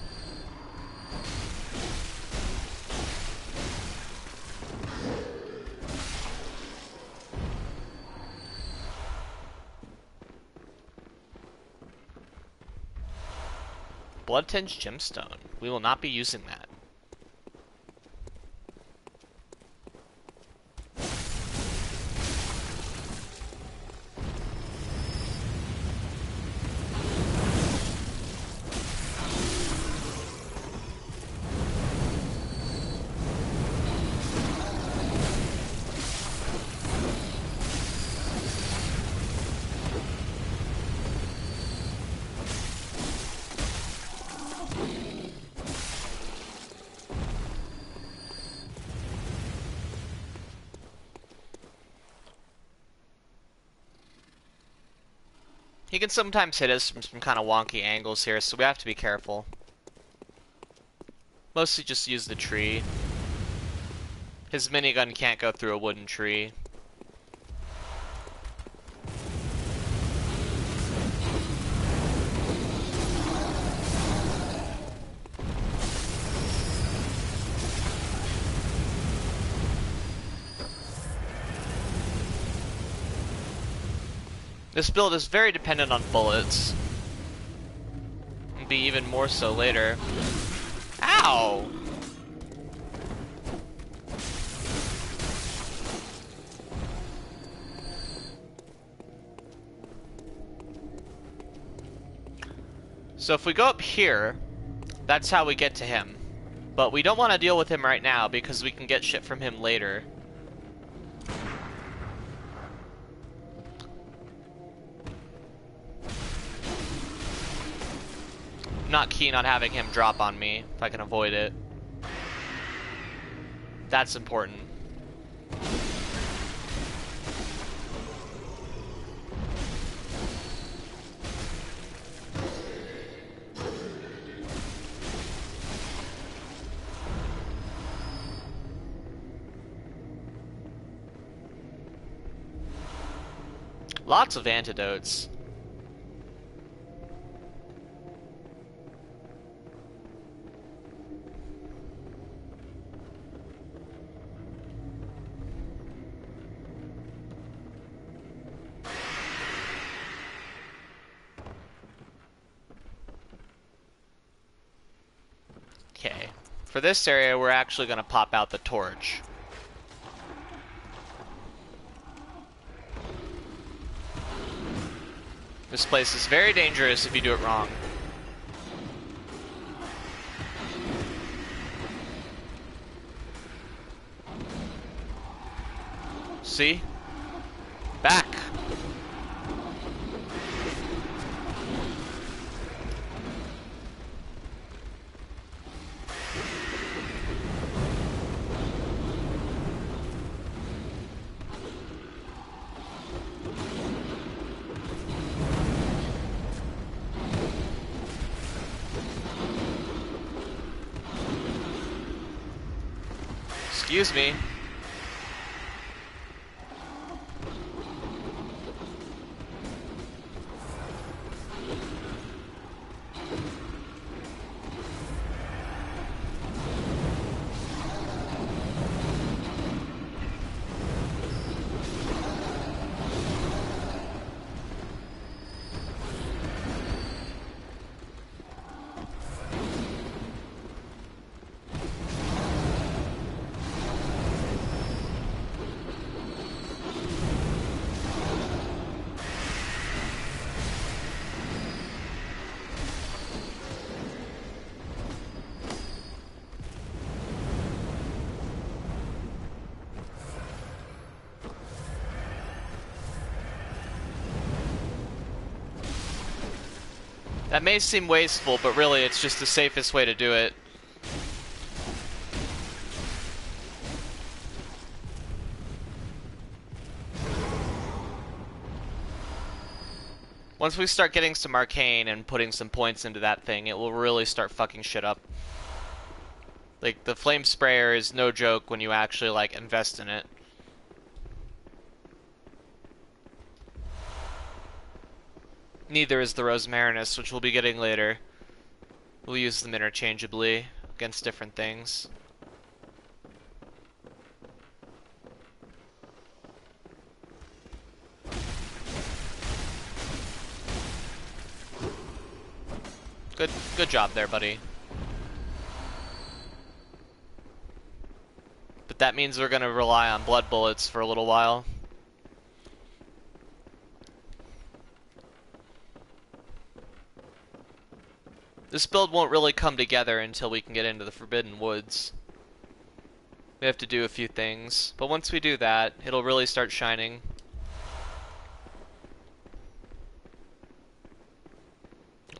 Blood-tinged gemstone. We will not be using that. He can sometimes hit us from some kind of wonky angles here, so we have to be careful. Mostly just use the tree. His minigun can't go through a wooden tree. This build is very dependent on bullets. And be even more so later. Ow! So if we go up here, that's how we get to him. But we don't want to deal with him right now because we can get shit from him later. not keen on having him drop on me if I can avoid it. That's important. Lots of antidotes. Okay. For this area, we're actually going to pop out the torch. This place is very dangerous if you do it wrong. See? Back! Excuse me. That may seem wasteful, but really it's just the safest way to do it. Once we start getting some arcane and putting some points into that thing, it will really start fucking shit up. Like, the flame sprayer is no joke when you actually, like, invest in it. Neither is the Rosmarinus, which we'll be getting later. We'll use them interchangeably against different things. Good job there, buddy. But that means we're gonna rely on blood bullets for a little while. This build won't really come together until we can get into the Forbidden Woods. We have to do a few things, but once we do that, it'll really start shining.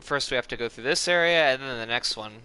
First we have to go through this area, and then the next one.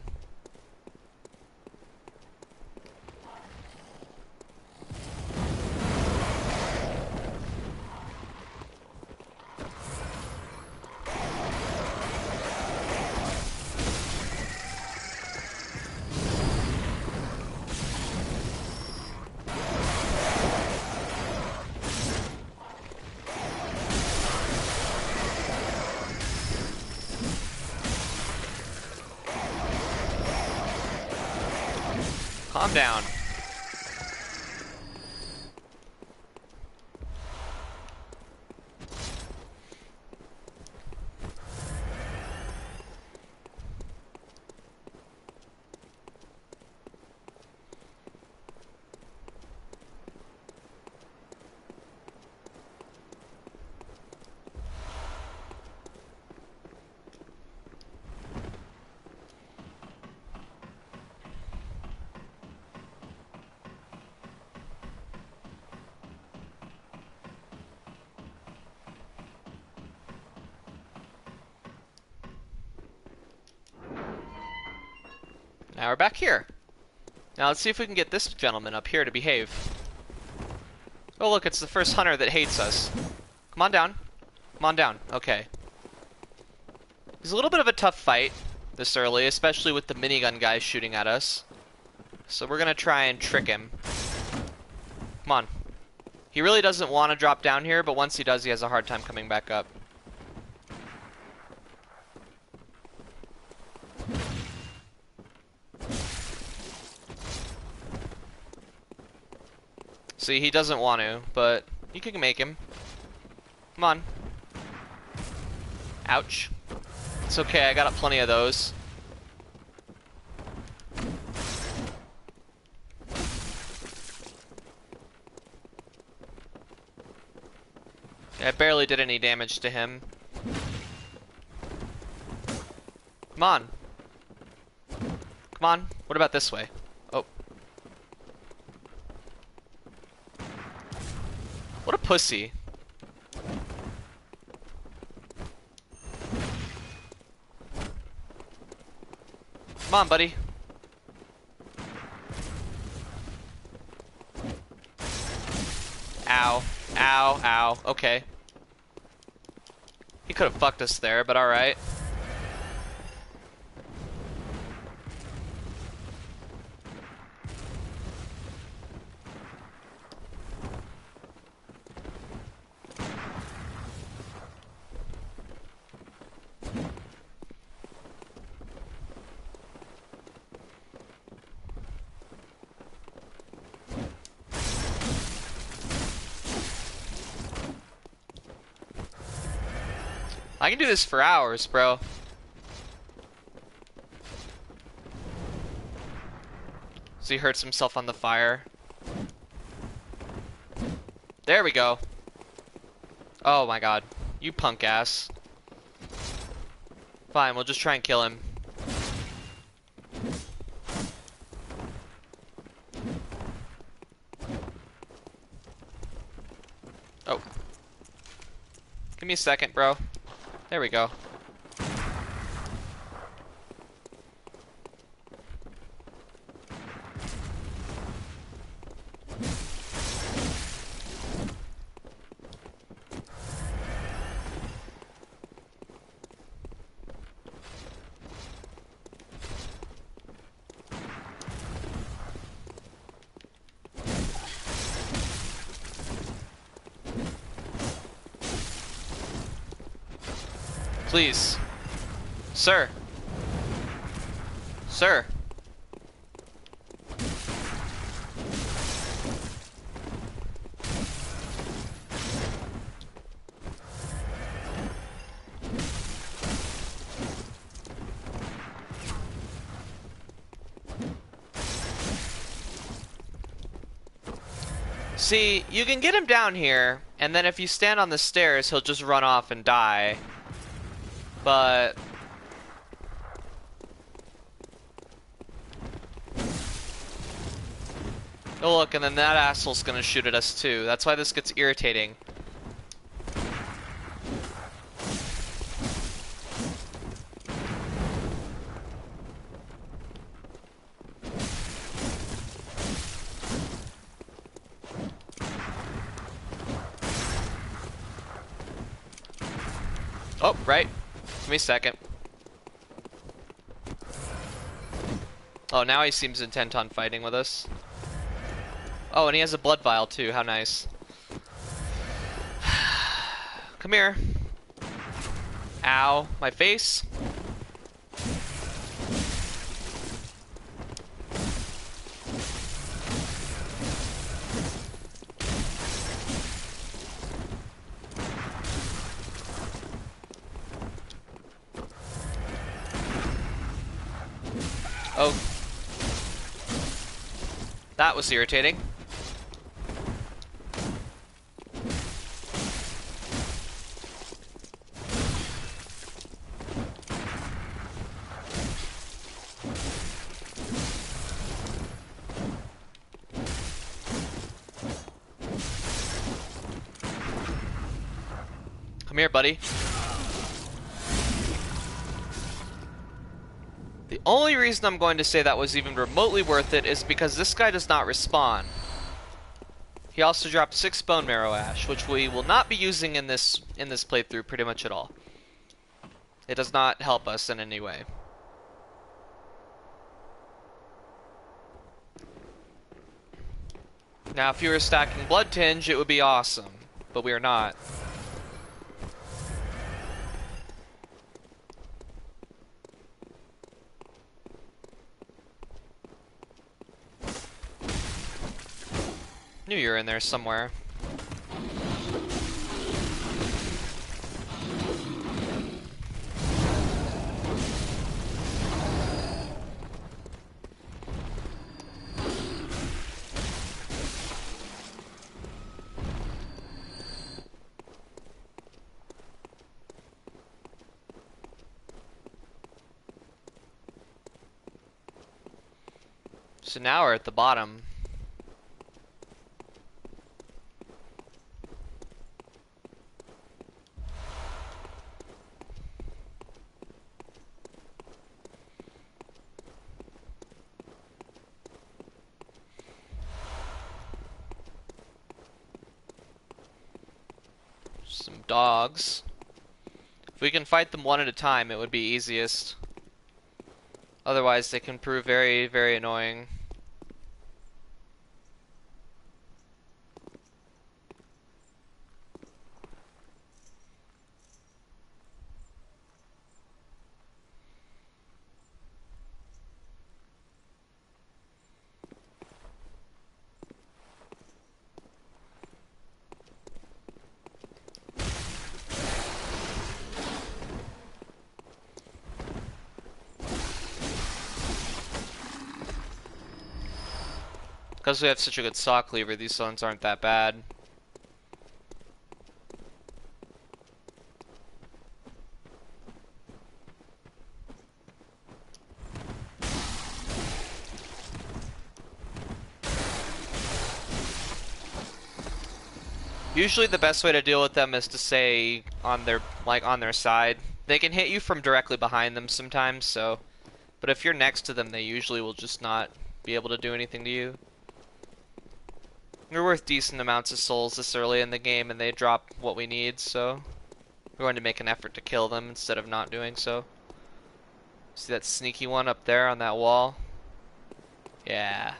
Calm down. Now we're back here. Now let's see if we can get this gentleman up here to behave. Oh look, it's the first hunter that hates us. Come on down. Come on down. Okay. He's a little bit of a tough fight this early, especially with the minigun guy shooting at us. So we're gonna try and trick him. Come on. He really doesn't want to drop down here, but once he does, he has a hard time coming back up. See, he doesn't want to, but you can make him. Come on. Ouch. It's okay, I got plenty of those. I barely did any damage to him. Come on. Come on. What about this way? Oh. What a pussy. Come on, buddy. Ow. Ow. Ow. Okay. He could have fucked us there, but alright. I can do this for hours, bro. So he hurts himself on the fire. There we go. Oh my god. You punk ass. Fine, we'll just try and kill him. Oh. Give me a second, bro. There we go. Please. Sir. Sir. See, you can get him down here, and then if you stand on the stairs, he'll just run off and die. But oh look, and then that asshole's gonna shoot at us too. That's why this gets irritating. Oh, right. Give me a second. Oh, now he seems intent on fighting with us. Oh, and he has a blood vial too. How nice. Come here. Ow. My face. Oh. That was irritating. Come here, buddy. only reason I'm going to say that was even remotely worth it is because this guy does not respawn. He also dropped 6 bone marrow ash, which we will not be using in this playthrough pretty much at all. It does not help us in any way. Now, if you were stacking Blood Tinge, it would be awesome, but we are not. Knew you were in there somewhere. So now we're at the bottom. Some dogs. If we can fight them one at a time, it would be easiest. Otherwise, they can prove very, very annoying. Because we have such a good saw cleaver, these ones aren't that bad. Usually the best way to deal with them is to stay on their side. They can hit you from directly behind them sometimes, so but if you're next to them, they usually will just not be able to do anything to you. We're worth decent amounts of souls this early in the game, and they drop what we need, so we're going to make an effort to kill them instead of not doing so. See that sneaky one up there on that wall? Yeah.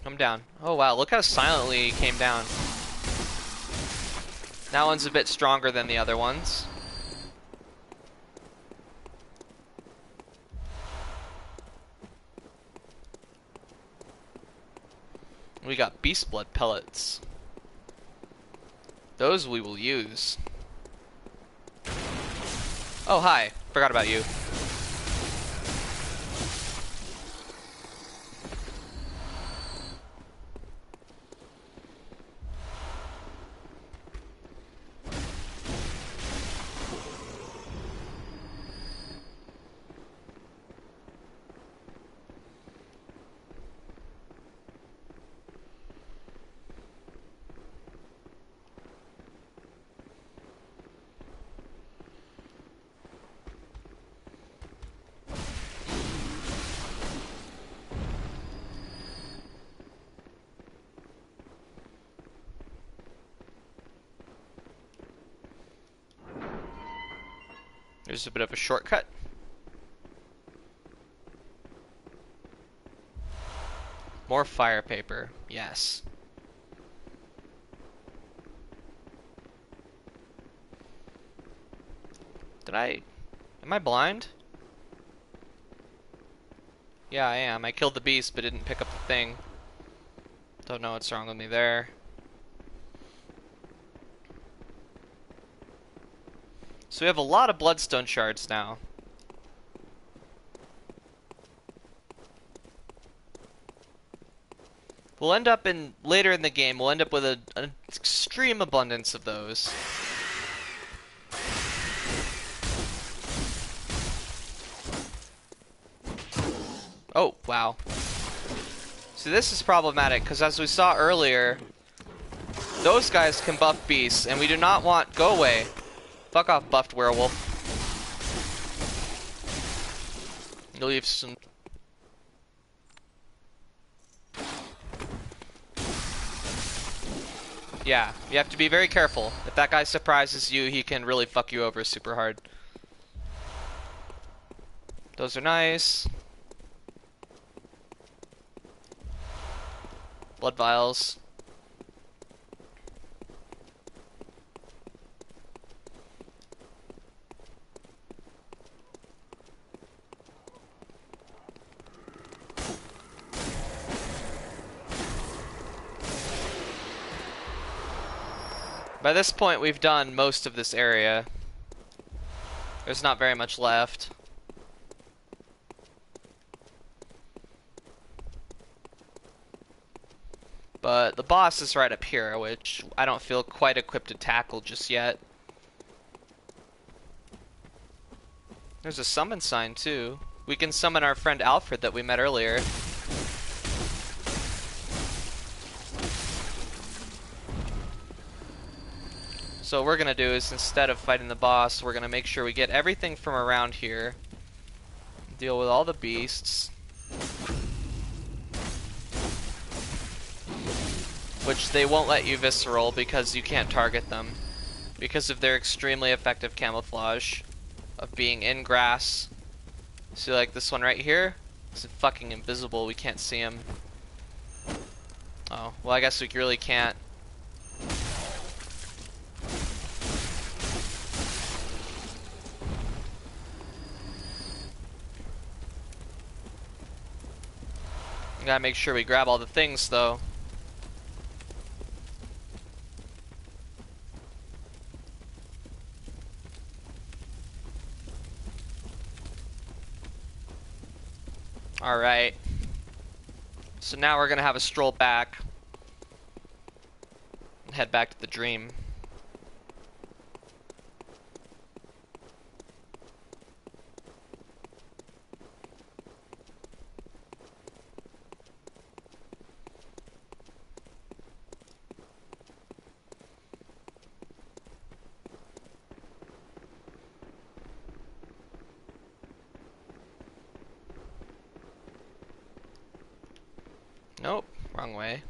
Come down. Oh wow, look how silently he came down. That one's a bit stronger than the other ones. We got beast blood pellets. Those we will use. Oh, hi. Forgot about you. There's a bit of a shortcut. More fire paper. Yes. Am I blind? Yeah, I am. I killed the beast but didn't pick up the thing. Don't know what's wrong with me there. So we have a lot of bloodstone shards now. We'll end up later in the game, we'll end up with an extreme abundance of those. Oh, wow. So this is problematic, because as we saw earlier, those guys can buff beasts, and we do not want... Go away. Fuck off, buffed werewolf. You'll leave some... Yeah, you have to be very careful. If that guy surprises you, he can really fuck you over super hard. Those are nice. Blood vials. By this point, we've done most of this area. There's not very much left. But the boss is right up here, which I don't feel quite equipped to tackle just yet. There's a summon sign, too. We can summon our friend Alfred that we met earlier. So what we're gonna do is, instead of fighting the boss, we're gonna make sure we get everything from around here. Deal with all the beasts. Which they won't let you visceral because you can't target them. Because of their extremely effective camouflage of being in grass. See, like this one right here? It's fucking invisible, we can't see him. Oh, well I guess we really can't. We gotta make sure we grab all the things though. Alright. So now we're gonna have a stroll back. Head back to the dream. Nope, wrong way.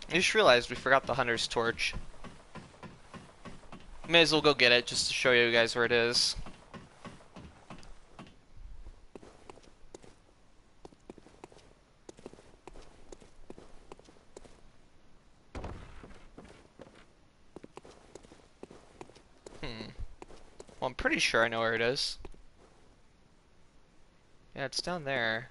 I just realized we forgot the hunter's torch. May as well go get it just to show you guys where it is. Well, I'm pretty sure I know where it is. Yeah, it's down there.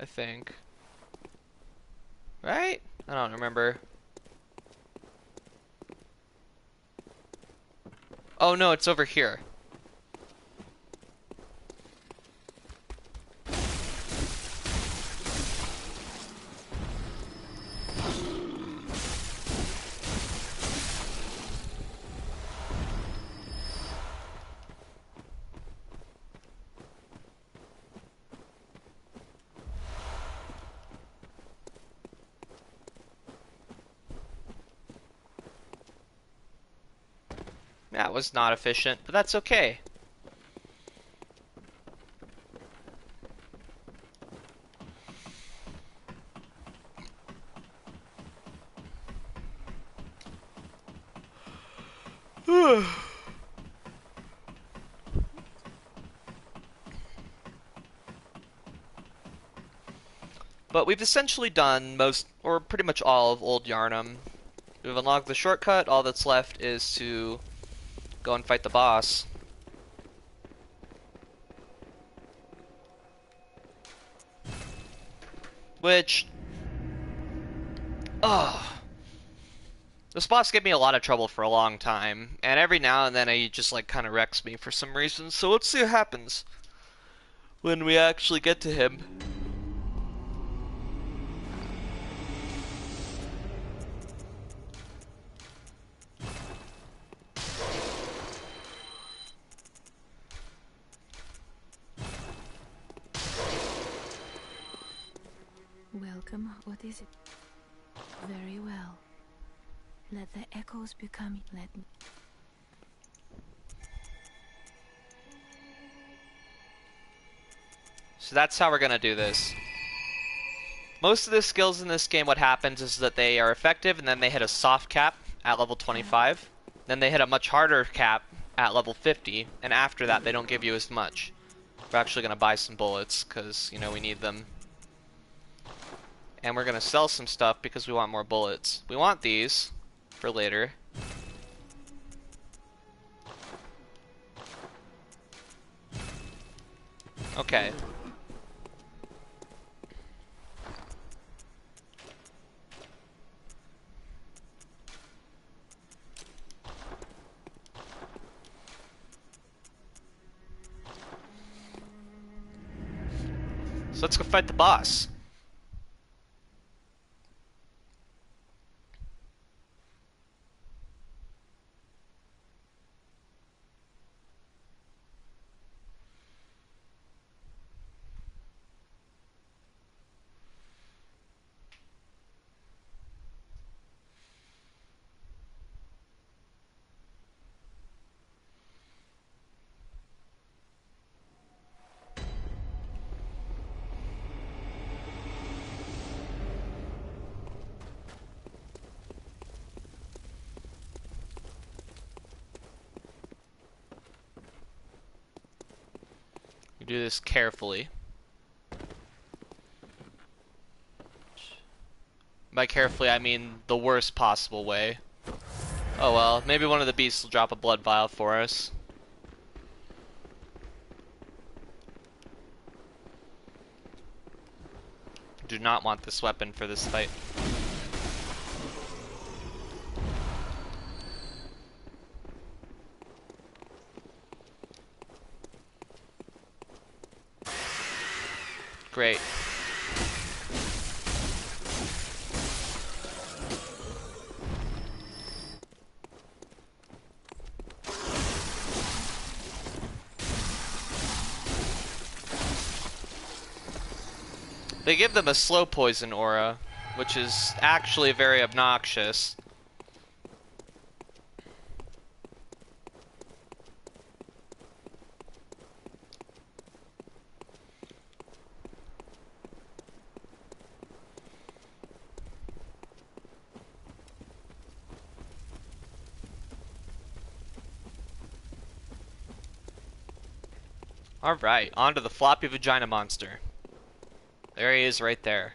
I think. Right? I don't remember. Oh no, it's over here. That was not efficient, but that's okay. But we've essentially done most, or pretty much all of Old Yharnam. We've unlocked the shortcut, all that's left is to go and fight the boss. Which, Oh. This boss gave me a lot of trouble for a long time, and every now and then he just like kind of wrecks me for some reason, so let's see what happens when we actually get to him. Welcome. What is it? Very well. Let the echoes become. Let me. So that's how we're gonna do this. Most of the skills in this game, what happens is that they are effective and then they hit a soft cap at level 25. Then they hit a much harder cap at level 50, and after that they don't give you as much. We're actually gonna buy some bullets, because, you know, we need them. And we're gonna sell some stuff because we want more bullets. We want these for later. Okay. So let's go fight the boss. You do this carefully. By carefully, I mean the worst possible way. Oh well, maybe one of the beasts will drop a blood vial for us. Do not want this weapon for this fight. Great. They give them a slow poison aura, which is actually very obnoxious. Alright, on to the floppy vagina monster. There he is right there.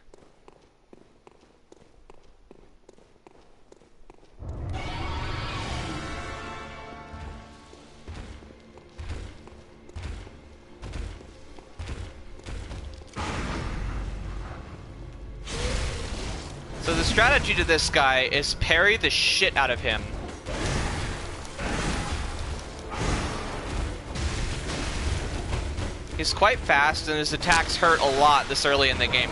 So the strategy to this guy is parry the shit out of him. He's quite fast and his attacks hurt a lot this early in the game.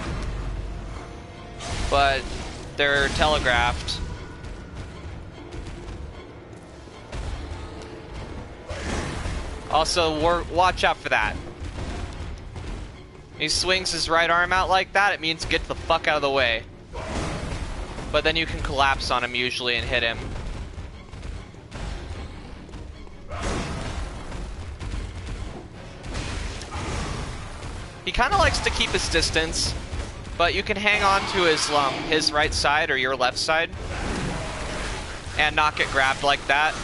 But they're telegraphed. Also, watch out for that. He swings his right arm out like that, it means get the fuck out of the way. But then you can collapse on him usually and hit him. He kind of likes to keep his distance, but you can hang on to his right side or your left side and not get grabbed like that.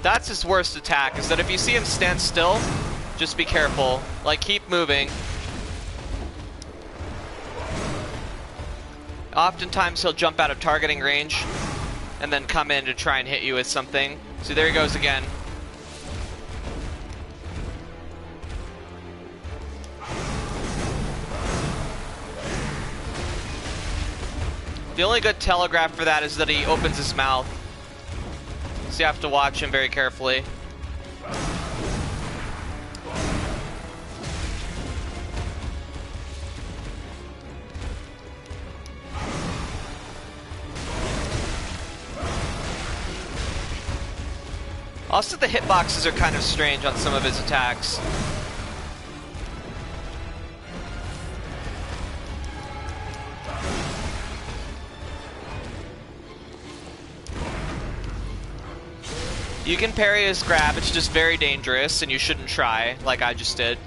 That's his worst attack, is that if you see him stand still, just be careful. Like, keep moving. Oftentimes he'll jump out of targeting range, and then come in to try and hit you with something. So there he goes again. The only good telegraph for that is that he opens his mouth. So you have to watch him very carefully. Also, the hitboxes are kind of strange on some of his attacks. You can parry his grab, it's just very dangerous, and you shouldn't try, like I just did.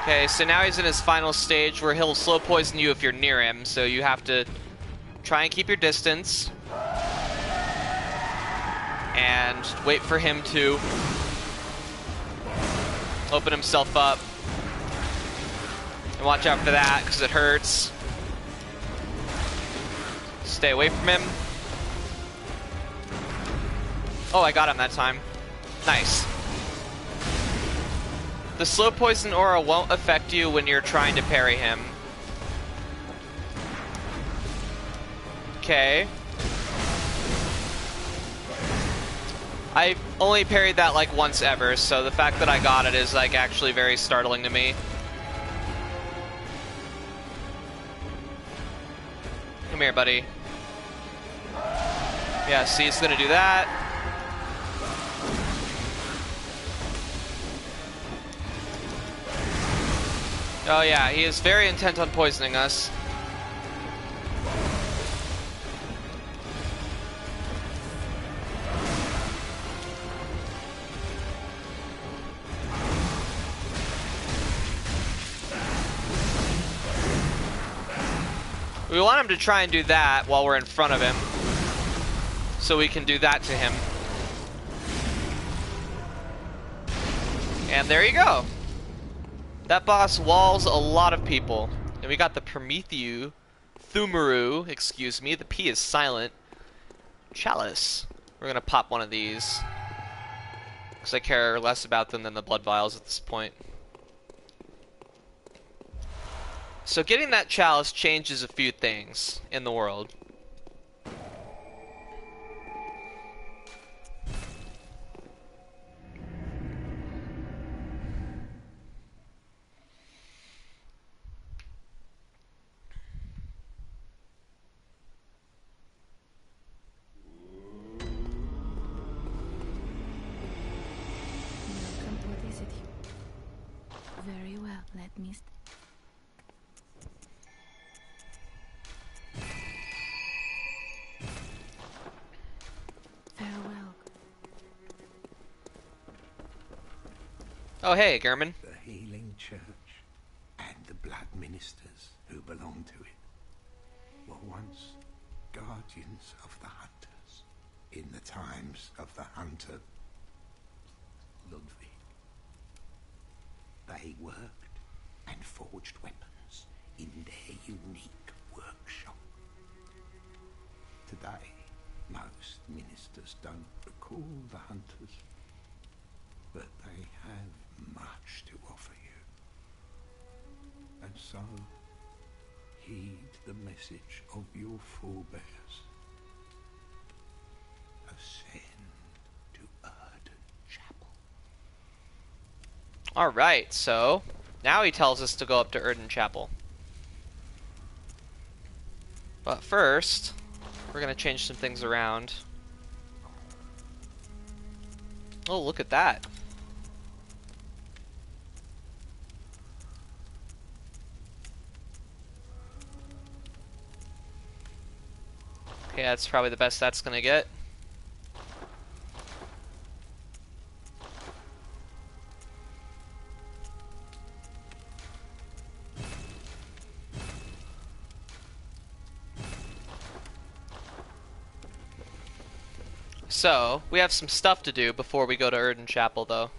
Okay, so now he's in his final stage where he'll slow poison you if you're near him, so you have to try and keep your distance. And wait for him to open himself up. And watch out for that, because it hurts. Stay away from him. Oh, I got him that time. Nice. The slow poison aura won't affect you when you're trying to parry him. Okay. I only parried that like once ever, so the fact that I got it is like actually very startling to me. Come here, buddy. Yeah, see, he's gonna do that. Oh yeah, he is very intent on poisoning us. We want him to try and do that while we're in front of him, so we can do that to him. And there you go. That boss walls a lot of people. And we got the Thumaru, excuse me, the P is silent. Chalice. We're gonna pop one of these, because I care less about them than the blood vials at this point. So getting that chalice changes a few things in the world. Welcome, what is it? Very well, let me... Farewell. Oh hey, German. The healing church and the blood ministers who belong to it were once guardians of the hunters in the times of the hunter Ludwig. They worked and forged weapons in their unique workshop. Today, most ministers don't recall the hunters, but they have much to offer you. And so, heed the message of your forebears. Ascend to Erden Chapel. Alright, so now he tells us to go up to Erden Chapel. But first, we're gonna change some things around. Oh, look at that. Okay, that's probably the best that's gonna get. So, we have some stuff to do before we go to Erden Chapel, though.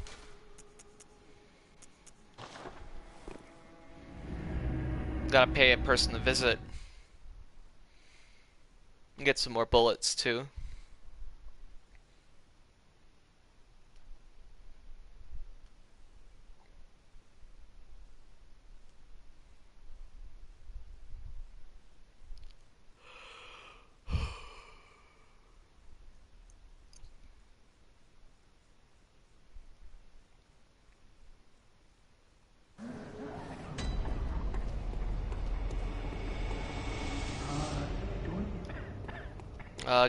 Gotta pay a person to visit. And get some more bullets too.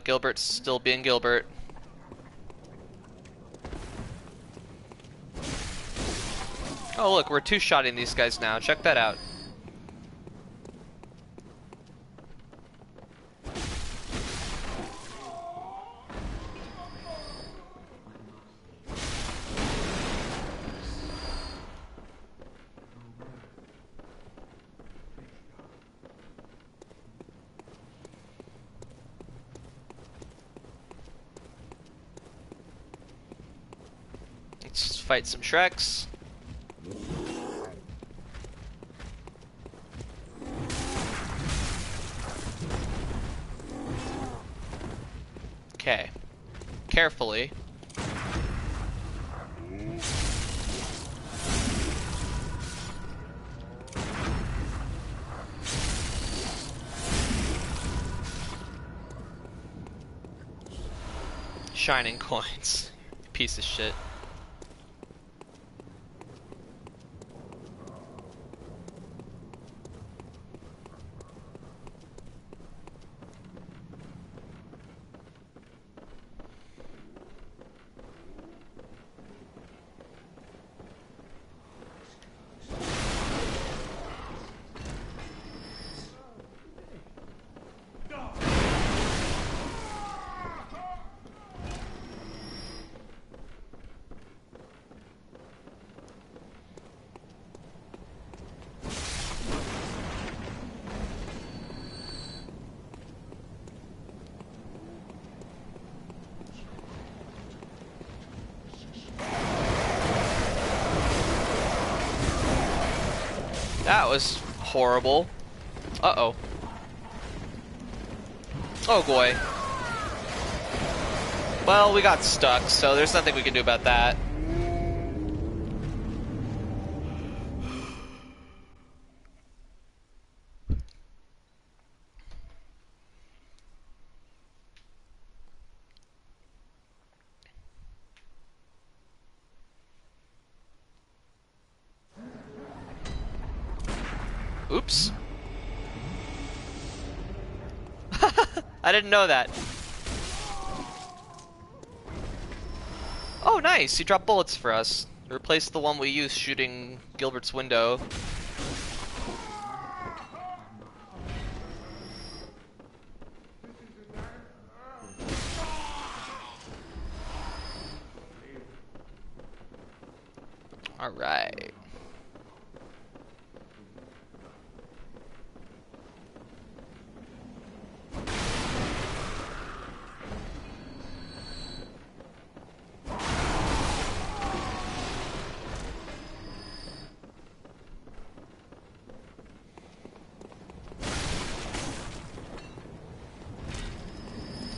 Gilbert's still being Gilbert. Oh look, we're two-shotting these guys now. Check that out. Let's fight some Shreks. Okay. Carefully. Shining coins. Piece of shit. That was horrible. Uh-oh. Oh boy. Well, we got stuck, so there's nothing we can do about that. Oops. I didn't know that. Oh, nice. He dropped bullets for us. Replace the one we used shooting Gilbert's window. Alright.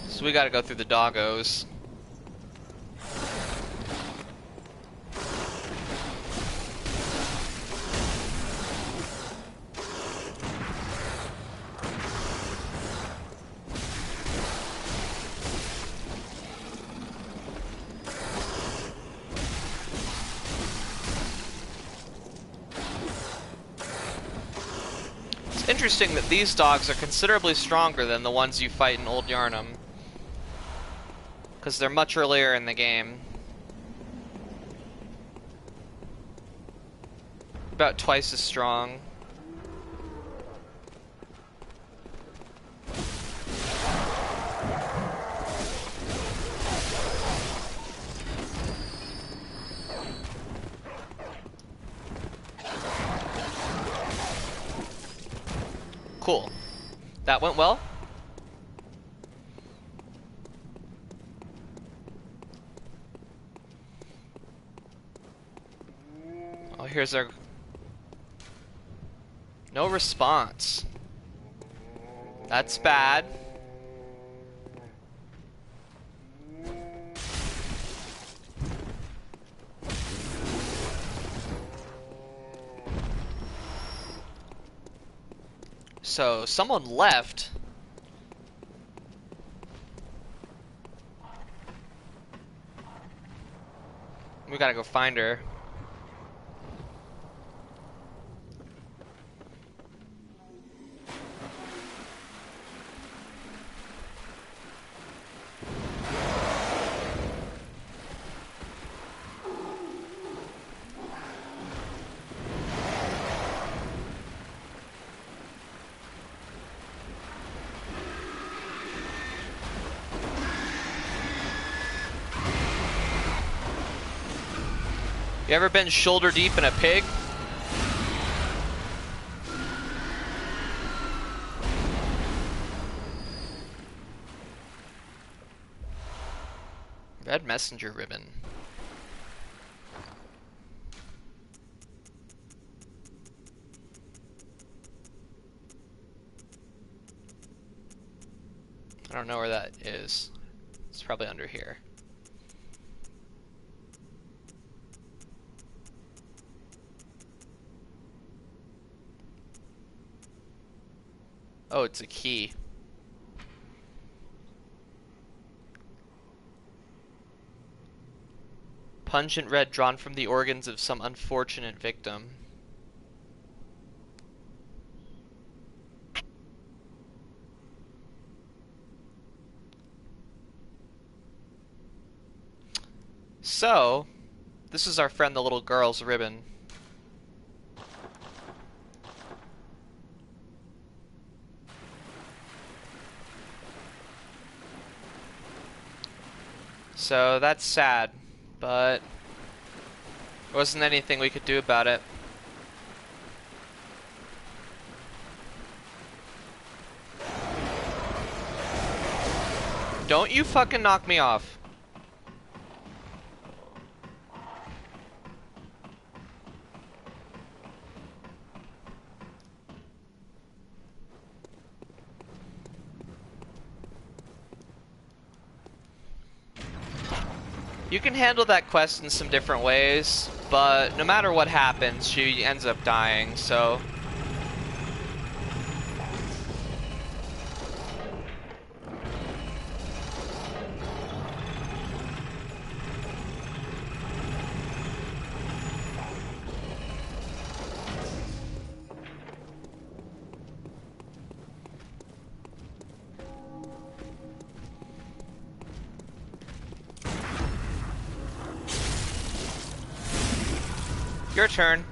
So we gotta go through the doggos. It's interesting that these dogs are considerably stronger than the ones you fight in Old Yharnam, because they're much earlier in the game. About twice as strong. Cool. That went well. Oh, here's our... No response. That's bad. So, someone left. We gotta go find her. You ever been shoulder deep in a pig? Red messenger ribbon. I don't know where that is. It's probably under here. Oh, it's a key. Pungent red drawn from the organs of some unfortunate victim. So, this is our friend the little girl's ribbon. So that's sad, but there wasn't anything we could do about it. Don't you fucking knock me off. You can handle that quest in some different ways, but no matter what happens, she ends up dying, so... Your turn.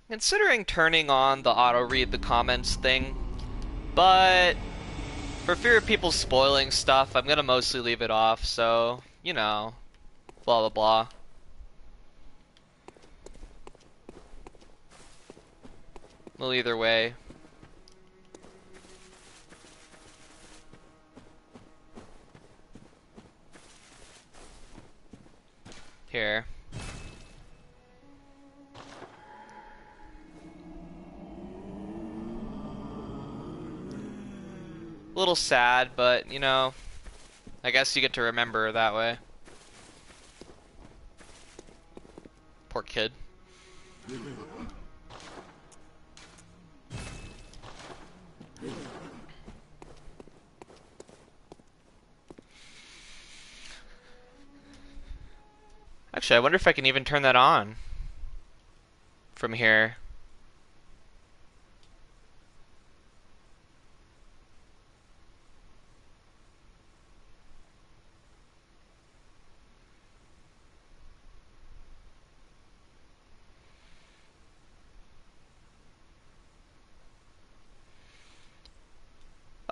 Considering turning on the auto-read the comments thing, but for fear of people spoiling stuff, I'm gonna mostly leave it off, so, you know, blah blah blah. Well, either way. Here. A little sad, but, you know, I guess you get to remember her that way. Poor kid. Actually, I wonder if I can even turn that on from here.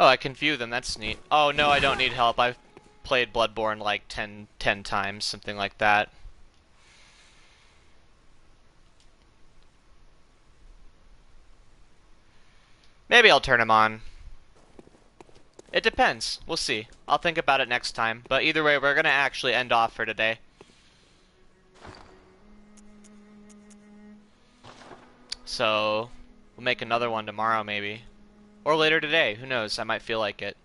Oh, I can view them. That's neat. Oh, no, I don't need help. I've played Bloodborne like 10 times, something like that. Maybe I'll turn him on. It depends. We'll see. I'll think about it next time. But either way, we're going to actually end off for today. So, we'll make another one tomorrow, maybe. Or later today. Who knows? I might feel like it.